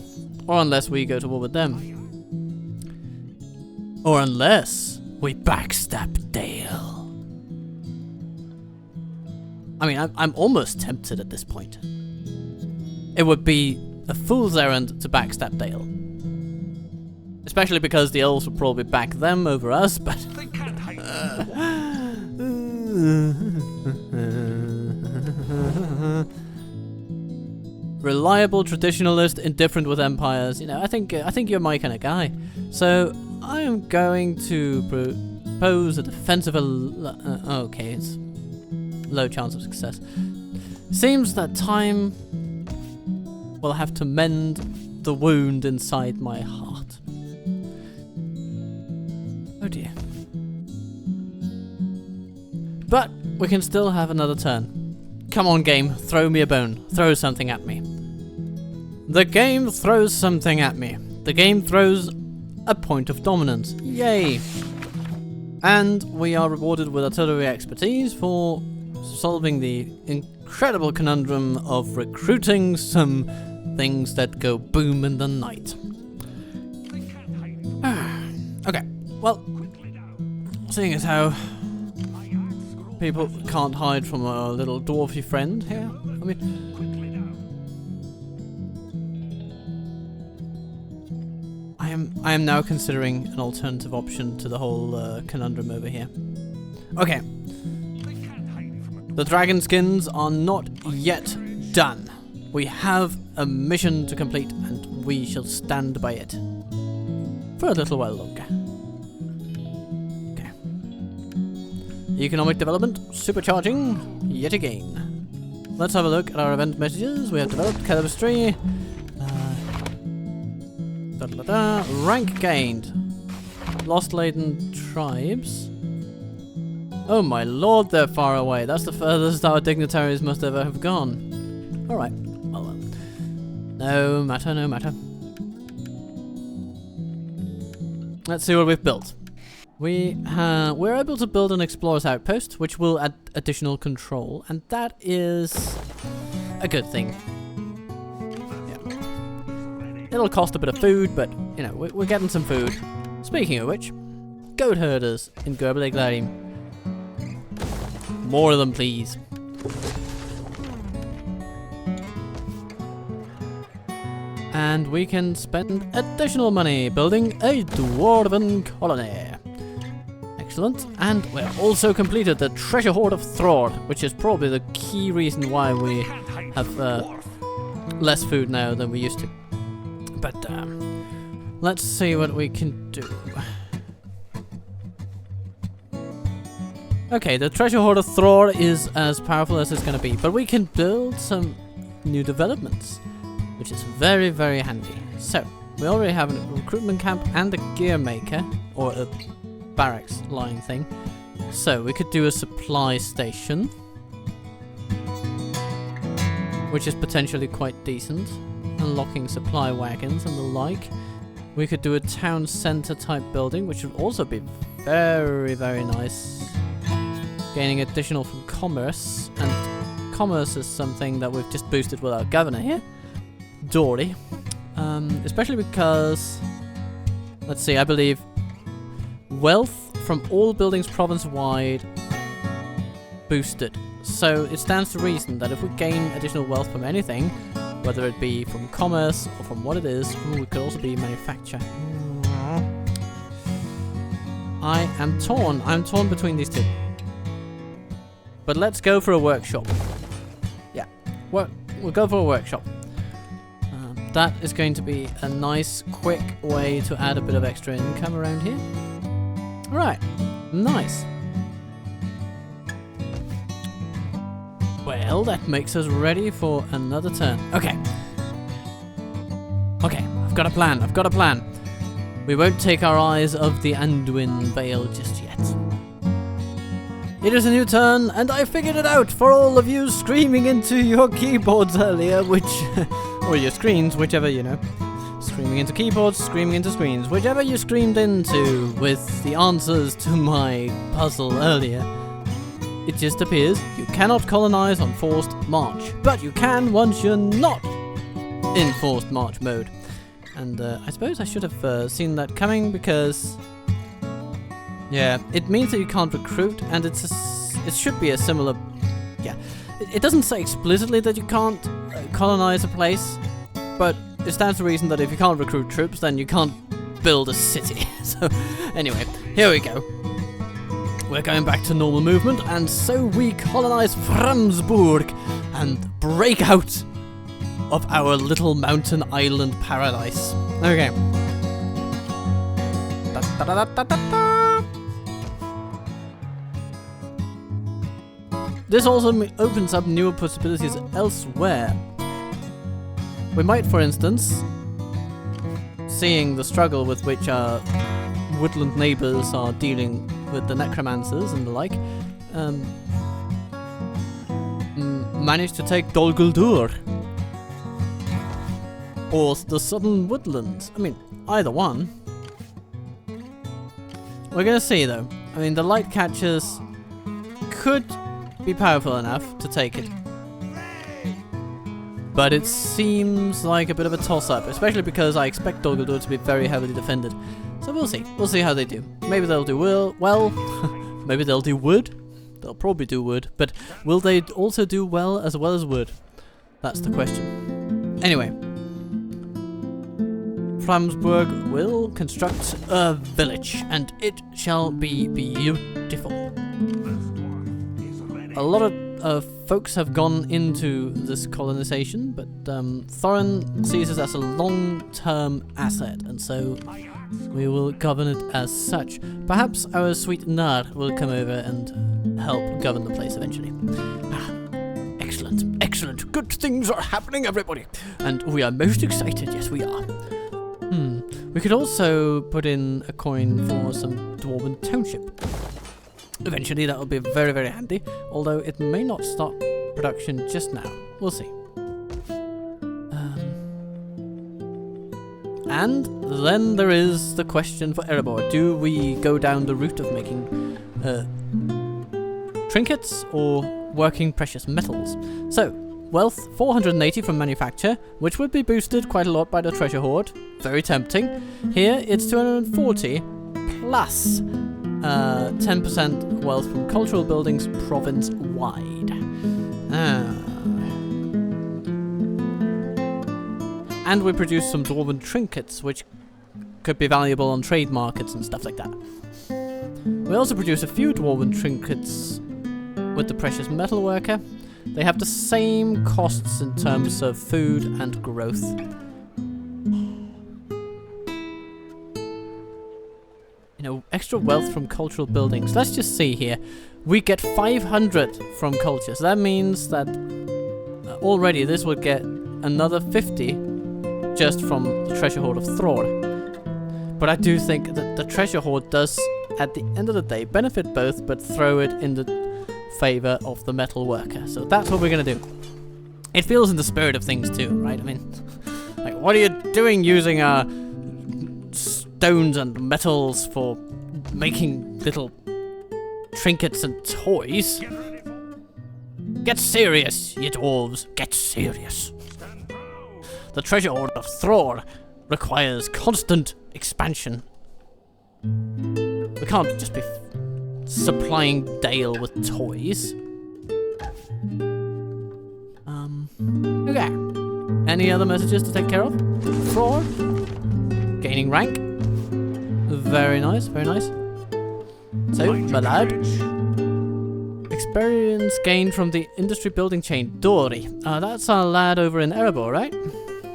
Or unless we go to war with them. Or unless we backstab Dale. I mean, I'm almost tempted at this point. It would be a fool's errand to backstab Dale. Especially because the elves would probably back them over us, but... They can't hide. Reliable traditionalist, indifferent with empires. You know, I think you're my kind of guy. So I am going to propose a defensive. Okay, it's low chance of success. Seems that time will have to mend the wound inside my heart. Oh dear. But we can still have another turn. Come on, game, throw me a bone. Throw something at me. The game throws something at me. The game throws a point of dominance. Yay! And we are rewarded with artillery expertise for solving the incredible conundrum of recruiting some things that go boom in the night. Okay, well, seeing as how people can't hide from a little dwarfy friend here, I mean... I am now considering an alternative option to the whole conundrum over here. Okay. The dragon skins are not yet done. We have a mission to complete and we shall stand by it. For a little while longer. Okay. Economic development, supercharging, yet again. Let's have a look at our event messages. We have developed chemistry. Rank gained. Lost laden tribes. Oh my lord, they're far away. That's the furthest our dignitaries must ever have gone. Alright, well, no matter, no matter. Let's see what we've built. We're able to build an explorer's outpost, which will add additional control, and that is a good thing. Yeah. It'll cost a bit of food, but, you know, we're getting some food. Speaking of which, goat herders in Curtailing. More of them, please. And we can spend additional money building a dwarven colony. Excellent. And we're also completed the treasure hoard of Thrord, which is probably the key reason why we have less food now than we used to. But let's see what we can do. Okay, the treasure hoard of Thrord is as powerful as it's going to be, but we can build some new developments, which is very, very handy. So, we already have a recruitment camp and a gear maker, or a barracks line thing. So, we could do a supply station, which is potentially quite decent, unlocking supply wagons and the like. We could do a town center type building, which would also be very, very nice. Gaining additional from commerce, and commerce is something that we've just boosted with our governor here, Dory. Especially because, let's see, I believe wealth from all buildings province-wide boosted. So it stands to reason that if we gain additional wealth from anything, whether it be from commerce or from what it is, we could also be manufacture. I am torn. I'm torn between these two. But let's go for a workshop. Yeah, we'll go for a workshop. That is going to be a nice, quick way to add a bit of extra income around here. Right, nice. Well, that makes us ready for another turn. Okay. Okay, I've got a plan. We won't take our eyes off the Anduin Vale just yet. It is a new turn, and I figured it out for all of you screaming into your keyboards earlier, or your screens, whichever, you know. Screaming into keyboards, screaming into screens, whichever you screamed into with the answers to my puzzle earlier. It just appears you cannot colonize on forced march, but you can once you're not in forced march mode. And I suppose I should have seen that coming, because yeah, it means that you can't recruit, and it should be a similar... Yeah, it doesn't say explicitly that you can't colonize a place, but it stands to reason that if you can't recruit troops, then you can't build a city. So, anyway, here we go. We're going back to normal movement, and so we colonize Framsburg and break out of our little mountain island paradise. Okay. This also opens up newer possibilities elsewhere. We might, for instance, seeing the struggle with which our woodland neighbours are dealing with the necromancers and the like, manage to take Dol Guldur. Or the southern woodlands. I mean, either one. We're gonna see though. I mean, the light catchers could be powerful enough to take it. But it seems like a bit of a toss-up, especially because I expect Dol Guldur to be very heavily defended. So we'll see. We'll see how they do. Maybe they'll do well. Maybe they'll do wood. They'll probably do wood. But will they also do well as wood? That's the question. Anyway. Framsburg will construct a village, and it shall be beautiful. A lot of folks have gone into this colonization, but Thorin sees it as a long-term asset, and so we will govern it as such. Perhaps our sweet Nar will come over and help govern the place eventually. Excellent, excellent. Good things are happening, everybody. And we are most excited, yes we are. We could also put in a coin for some Dwarven Township. Eventually that will be very, very handy, although it may not start production just now. We'll see. And then there is the question for Erebor. Do we go down the route of making trinkets or working precious metals? So, wealth 480 from manufacture, which would be boosted quite a lot by the treasure hoard. Very tempting. Here it's 240 plus 10% wealth from cultural buildings province-wide. And we produce some dwarven trinkets, which could be valuable on trade markets and stuff like that. We also produce a few dwarven trinkets with the precious metal worker. They have the same costs in terms of food and growth. You know, extra wealth from cultural buildings. Let's just see here. We get 500 from culture, so that means that already this would get another 50 just from the treasure hoard of Thror. But I do think that the treasure hoard does, at the end of the day, benefit both, but throw it in the favor of the metal worker. So that's what we're gonna do. It feels in the spirit of things too, right? I mean, like, what are you doing using stones and metals for making little trinkets and toys? Get serious, you dwarves. Get serious. The treasure hoard of Thror requires constant expansion. We can't just be supplying Dale with toys. Okay. Any other messages to take care of? Thror? Gaining rank. Very nice, very nice. So, my lad. Experience gained from the industry building chain, Dory. That's our lad over in Erebor, right?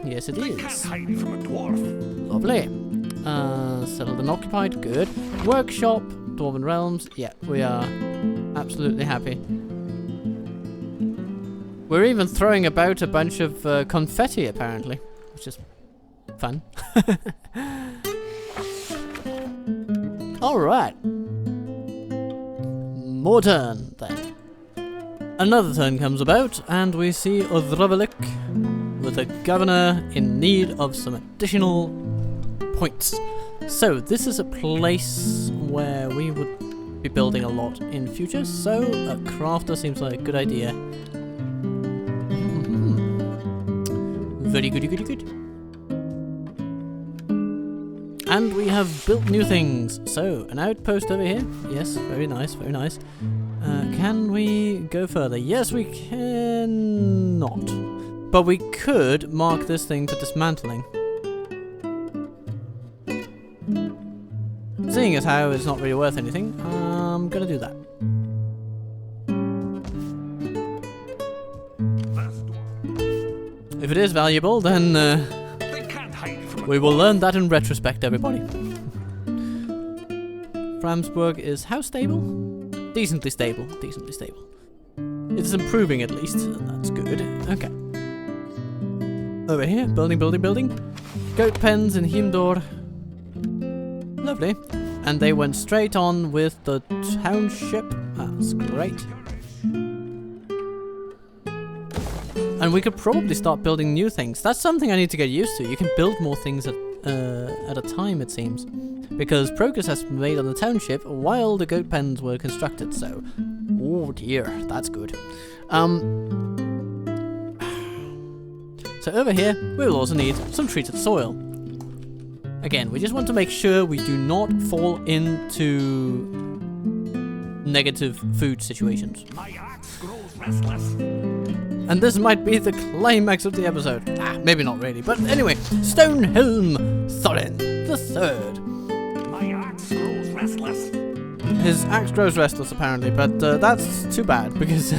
Yes, it is. Hide from a dwarf. Lovely. Settled and occupied. Good. Workshop. Dwarven Realms. Yeah, we are absolutely happy. We're even throwing about a bunch of confetti, apparently, which is fun. Alright. More turn, then. Another turn comes about, and we see Odrovelik with a governor in need of some additional points. So this is a place where we would be building a lot in future, so a crafter seems like a good idea. Very goody goody good. And we have built new things. So, an outpost over here. Yes, very nice, very nice. Can we go further? Yes, we cannot. But we could mark this thing for dismantling. Seeing as how it's not really worth anything, I'm gonna do that. If it is valuable, then we will learn that in retrospect, everybody. Framsburg is how stable? Decently stable, decently stable. It's improving at least, and that's good. Okay. Over here, building, building, building. Goat pens in Himdor. Lovely. And they went straight on with the township. That's great. And we could probably start building new things. That's something I need to get used to. You can build more things at a time, it seems. Because progress has been made on the township while the goat pens were constructed, so... Oh dear, that's good. So over here, we will also need some treated soil. Again, we just want to make sure we do not fall into negative food situations. My axe grows restless. And this might be the climax of the episode. Maybe not really, but anyway, Stonehelm Thorin the Third. My axe grows restless. His axe grows restless, apparently, but that's too bad because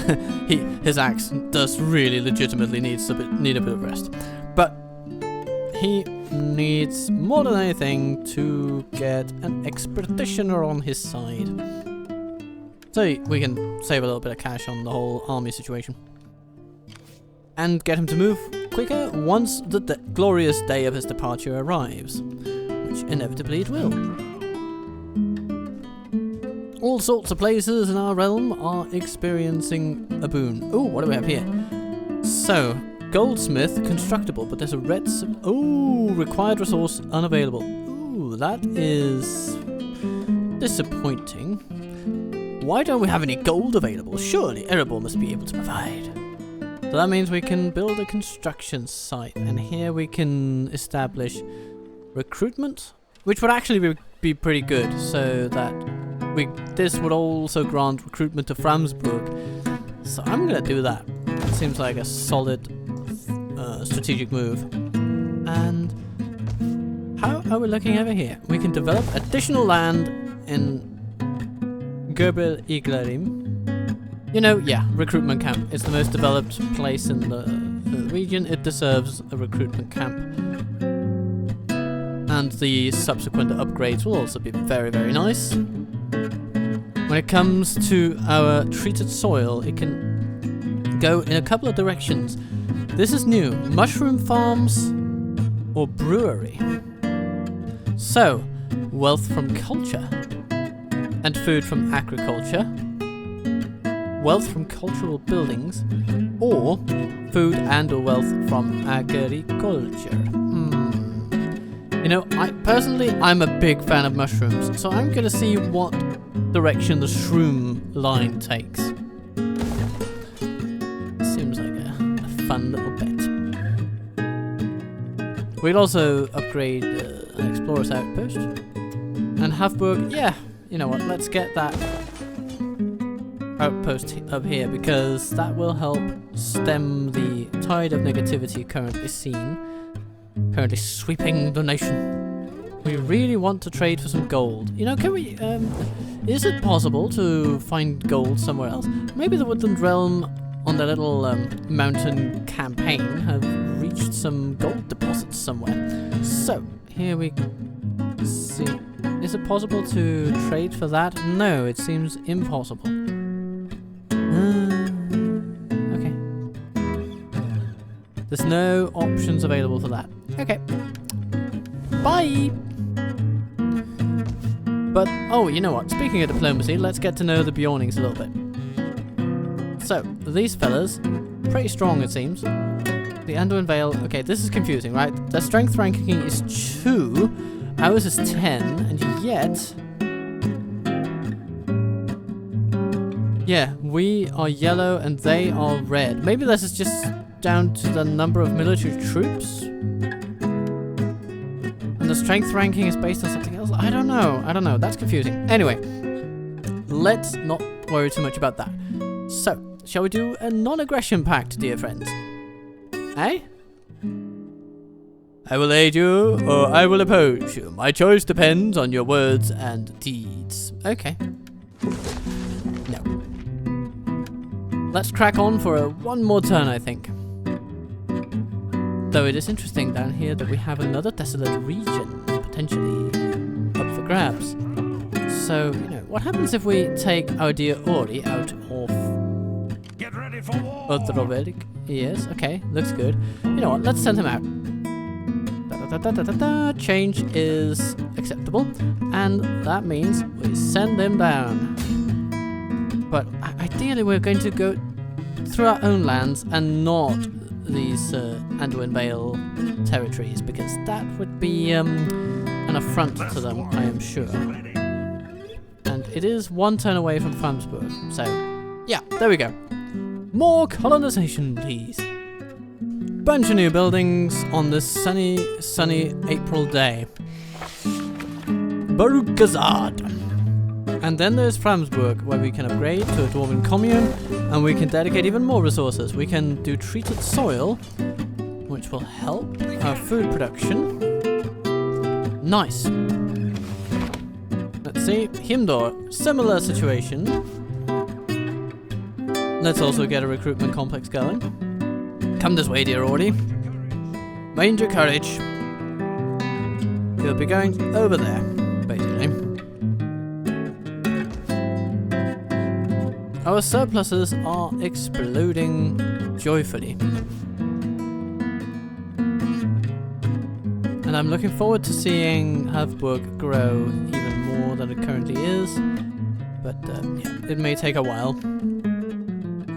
his axe does really legitimately need a bit of rest. But he needs more than anything to get an expeditioner on his side, so we can save a little bit of cash on the whole army situation. And get him to move quicker once the glorious day of his departure arrives, which inevitably it will. All sorts of places in our realm are experiencing a boon. Oh, what do we have here? So, goldsmith, constructible, but there's a red... Oh, required resource unavailable. Ooh, that is disappointing. Why don't we have any gold available? Surely Erebor must be able to provide. So that means we can build a construction site, and here we can establish recruitment, which would actually be pretty good, so that this would also grant recruitment to Framsburg. So I'm gonna do that. It seems like a solid strategic move. And how are we looking over here? We can develop additional land in Gerber-Iglerim. You know, yeah, recruitment camp. It's the most developed place in the region. It deserves a recruitment camp. And the subsequent upgrades will also be very, very nice. When it comes to our treated soil, it can go in a couple of directions. This is new. Mushroom farms or brewery. So, wealth from culture and food from agriculture. Wealth from cultural buildings, or food and or wealth from agriculture. You know, I'm a big fan of mushrooms, so I'm gonna see what direction the shroom line takes. Seems like a fun little bet. We'll also upgrade an explorer's outpost. And Hafburg, yeah, you know what, let's get that outpost up here, because that will help stem the tide of negativity currently sweeping the nation. We really want to trade for some gold. You know, can we, is it possible to find gold somewhere else? Maybe the Woodland Realm on their little mountain campaign have reached some gold deposits somewhere. So, here we see. Is it possible to trade for that? No, it seems impossible. Okay. There's no options available for that. Okay. Bye! But, oh, you know what? Speaking of diplomacy, let's get to know the Bjornings a little bit. So, these fellas, pretty strong it seems. The Anduin Vale, okay, this is confusing, right? Their strength ranking is 2, ours is 10, and yet... Yeah, we are yellow and they are red. Maybe this is just down to the number of military troops? And the strength ranking is based on something else? I don't know, that's confusing. Anyway, let's not worry too much about that. So, shall we do a non-aggression pact, dear friends? Eh? I will aid you, or I will oppose you. My choice depends on your words and deeds. Okay. No. Let's crack on for one more turn, I think. Though it is interesting down here that we have another desolate region, potentially up for grabs. So, you know, what happens if we take our dear Ori out of... Get ready for war! Otrovedic? Yes, okay, looks good. You know what, let's send him out. Change is acceptable, and that means we send him down. But ideally we're going to go through our own lands and not these Anduin Vale territories, because that would be an affront to them, I am sure. And it is one turn away from Framsburg, so yeah, there we go. More colonization, please. Bunch of new buildings on this sunny April day. Barukazad. And then there's Framsburg, where we can upgrade to a dwarven commune, and we can dedicate even more resources. We can do treated soil, which will help our food production. Nice. Let's see, Himdor, similar situation. Let's also get a recruitment complex going. Come this way, dear Ordy. Mind your courage. You'll be going over there, basically. Our surpluses are exploding joyfully. And I'm looking forward to seeing Havburg grow even more than it currently is. But yeah, it may take a while.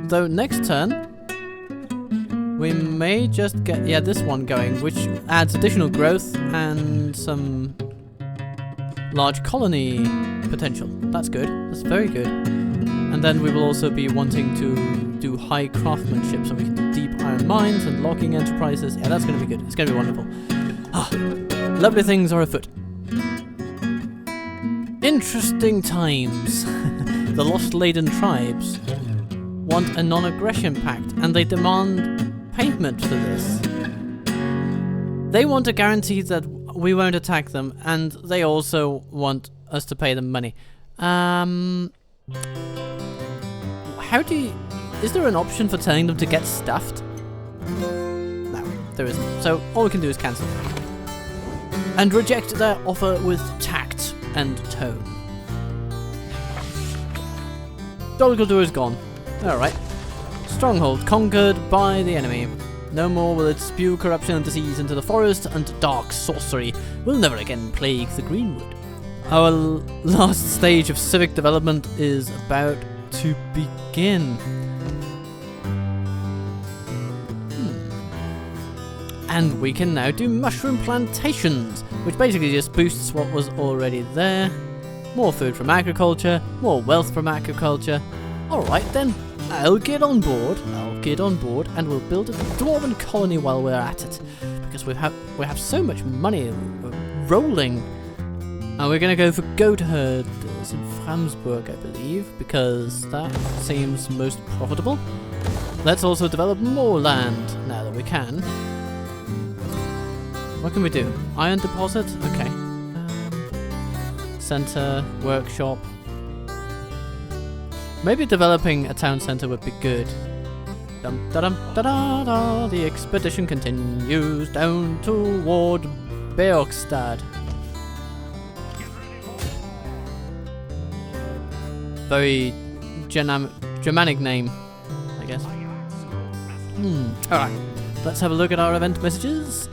Though next turn, we may just get, yeah, this one going, which adds additional growth and some large colony potential. That's good. That's very good. And then we will also be wanting to do high craftsmanship, so we can do deep iron mines and logging enterprises. Yeah, that's going to be good. It's going to be wonderful. Ah, lovely things are afoot. Interesting times. The Lost-Laden tribes want a non-aggression pact, and they demand payment for this. They want a guarantee that we won't attack them, and they also want us to pay them money. How do you... Is there an option for telling them to get stuffed? No, there isn't. So all we can do is cancel. And reject their offer with tact and tone. Dolguldur is gone. Alright. Stronghold conquered by the enemy. No more will it spew corruption and disease into the forest, and dark sorcery will never again plague the Greenwood. Our last stage of civic development is about to begin. And we can now do mushroom plantations, which basically just boosts what was already there. More food from agriculture, more wealth from agriculture. Alright then, I'll get on board, and we'll build a dwarven colony while we're at it. Because we have so much money rolling. And we're gonna go for goat herders in Framsburg, I believe, because that seems most profitable. Let's also develop more land now that we can. What can we do? Iron deposit? Okay. Center, workshop. Maybe developing a town center would be good. Dum da dum da da da. The expedition continues down toward Beokstad. Very Germanic name, I guess. Alright, let's have a look at our event messages.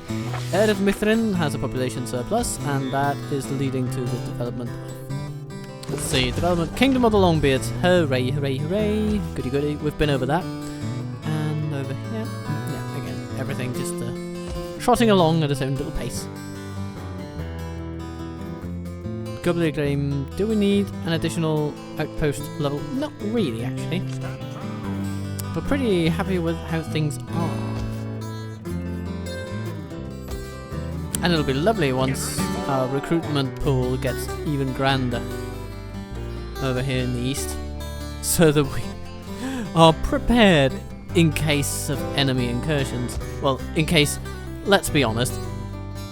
Erebor has a population surplus, and that is leading to the development of... Let's see, development Kingdom of the Longbeards. Hooray, hooray, hooray. Goody goody, we've been over that. And over here. Yeah, again, everything just trotting along at its own little pace. Gobbly Game, do we need an additional outpost level? Not really, actually. We're pretty happy with how things are. And it'll be lovely once our recruitment pool gets even grander over here in the east, so that we are prepared in case of enemy incursions. Well, in case, let's be honest,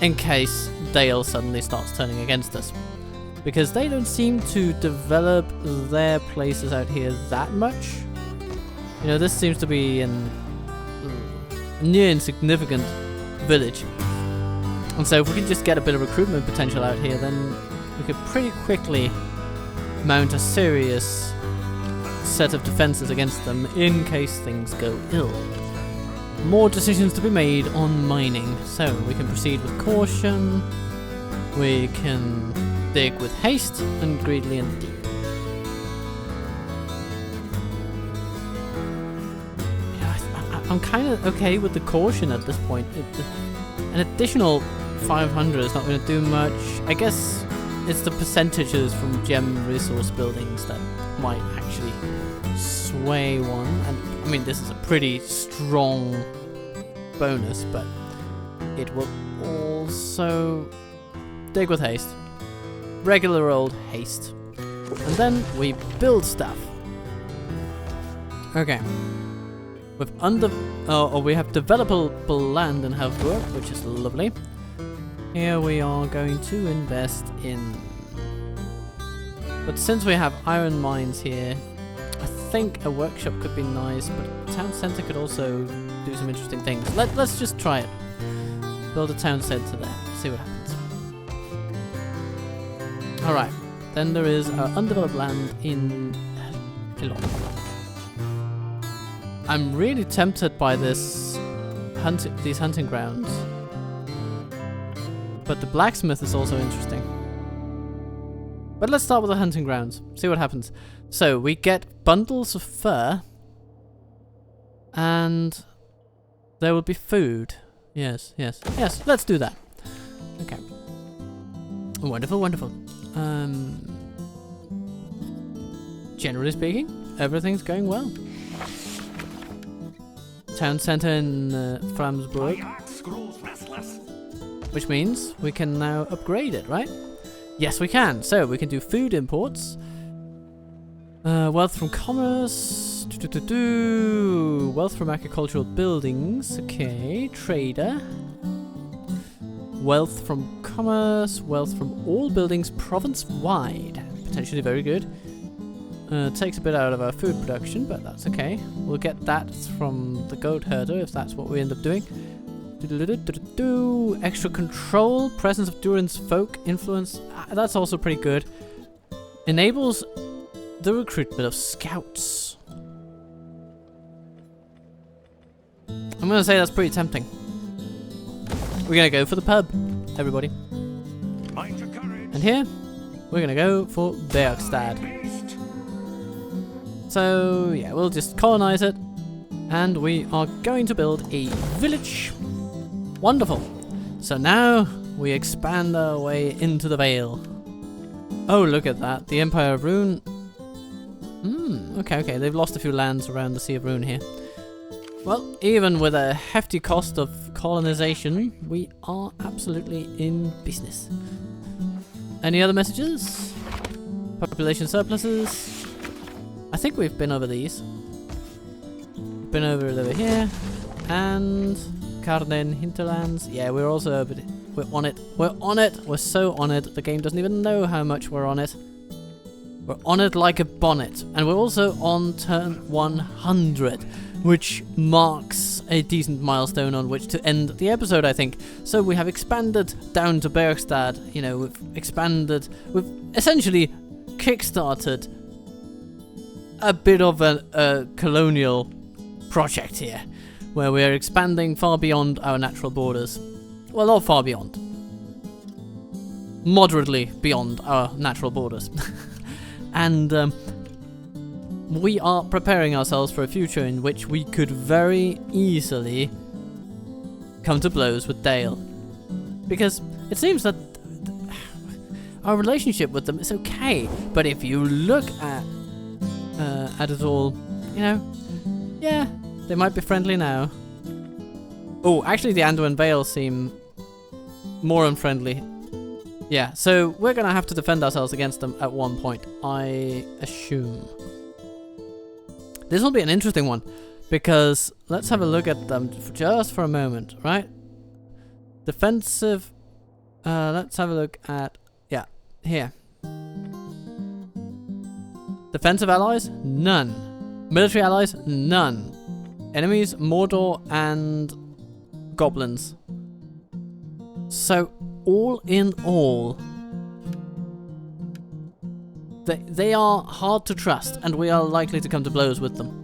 in case Dale suddenly starts turning against us. Because they don't seem to develop their places out here that much. You know, this seems to be a near insignificant village. And so if we could just get a bit of recruitment potential out here, then we could pretty quickly mount a serious set of defenses against them in case things go ill. More decisions to be made on mining. So we can proceed with caution. We can dig with haste and greedily and deep. Yeah, I'm kind of okay with the caution at this point. An additional 500 is not going to do much. I guess it's the percentages from gem resource buildings that might actually sway one. And I mean, this is a pretty strong bonus, but it will also dig with haste. Regular old haste. And then we build stuff. Okay. We have developable land in Havburg, which is lovely. Here we are going to invest in... But since we have iron mines here, I think a workshop could be nice, but a town centre could also do some interesting things. Let's just try it. Build a town centre there. See what happens. Alright. Then there is our undeveloped land in Elon. I'm really tempted by these hunting grounds. But the blacksmith is also interesting. But let's start with the hunting grounds. See what happens. So we get bundles of fur. And there will be food. Yes, yes, yes. Let's do that. Okay. Wonderful, wonderful. Generally speaking, everything's going well. Town center in Framsburg. Which means we can now upgrade it, right? Yes, we can. So we can do food imports. Wealth from commerce. Wealth from agricultural buildings. Okay. Trader. Wealth from commerce. Wealth from all buildings province-wide. Potentially very good. Takes a bit out of our food production, but that's okay. We'll get that from the goat herder if that's what we end up doing. Extra control, presence of Durin's folk, influence. That's also pretty good. Enables the recruitment of scouts. I'm gonna say that's pretty tempting. We're gonna go for the pub, everybody. And here, we're gonna go for Bergstad. So yeah, we'll just colonize it, and we are going to build a village. Wonderful. So now we expand our way into the Vale. Oh, look at that. The Empire of Rune. Okay. They've lost a few lands around the Sea of Rune here. Well, even with a hefty cost of colonization, we are absolutely in business. Any other messages? Population surpluses. I think we've been over these. Been over it over here. And Carden Hinterlands. Yeah, we're also over it. We're on it. We're on it. We're so on it. The game doesn't even know how much we're on it. We're on it like a bonnet. And we're also on turn 100, which marks a decent milestone on which to end the episode, I think. So we have expanded down to Bergstad. You know, we've expanded. We've essentially kickstarted a bit of a colonial project here, where we are expanding far beyond our natural borders. Well, not far beyond. Moderately beyond our natural borders. And we are preparing ourselves for a future in which we could very easily come to blows with Dale. Because it seems that our relationship with them is okay, but if you look at it all, you know, yeah, they might be friendly now. Oh, actually the Anduin Vale seem more unfriendly. Yeah, so we're gonna have to defend ourselves against them at one point, I assume. This will be an interesting one, because let's have a look at them just for a moment, right? Defensive, let's have a look at, yeah, here. Defensive allies? None. Military allies? None. Enemies? Mordor and goblins. So, all in all, they are hard to trust, and we are likely to come to blows with them.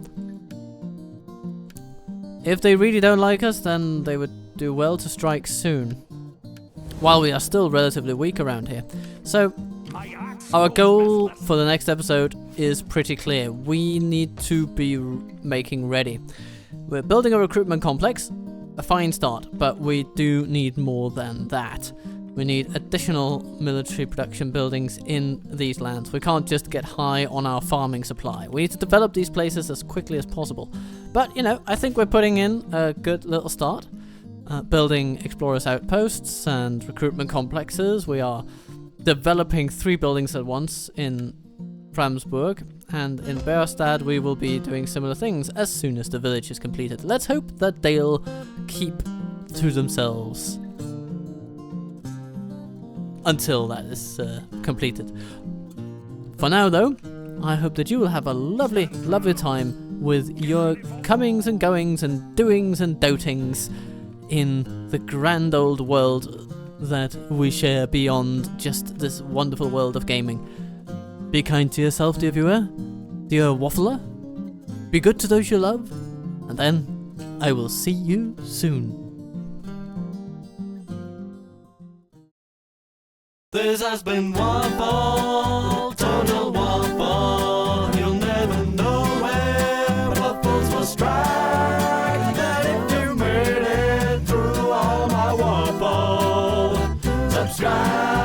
If they really don't like us, then they would do well to strike soon, while we are still relatively weak around here. So, our goal for the next episode is pretty clear. We need to be making ready. We're building a recruitment complex, a fine start, but we do need more than that. We need additional military production buildings in these lands. We can't just get high on our farming supply. We need to develop these places as quickly as possible. But, you know, I think we're putting in a good little start. Building explorers outposts and recruitment complexes. We are developing 3 buildings at once in Framsburg, and in Bergstad we will be doing similar things as soon as the village is completed. Let's hope that they'll keep to themselves until that is completed. For now though, I hope that you will have a lovely, lovely time with your comings and goings and doings and dotings in the grand old world that we share beyond just this wonderful world of gaming. Be kind to yourself, dear viewer, dear waffler. Be good to those you love, and then I will see you soon. This This has been Waffle, total waffle. You'll never know where waffles will strike. And that if you made it through all my waffle, subscribe.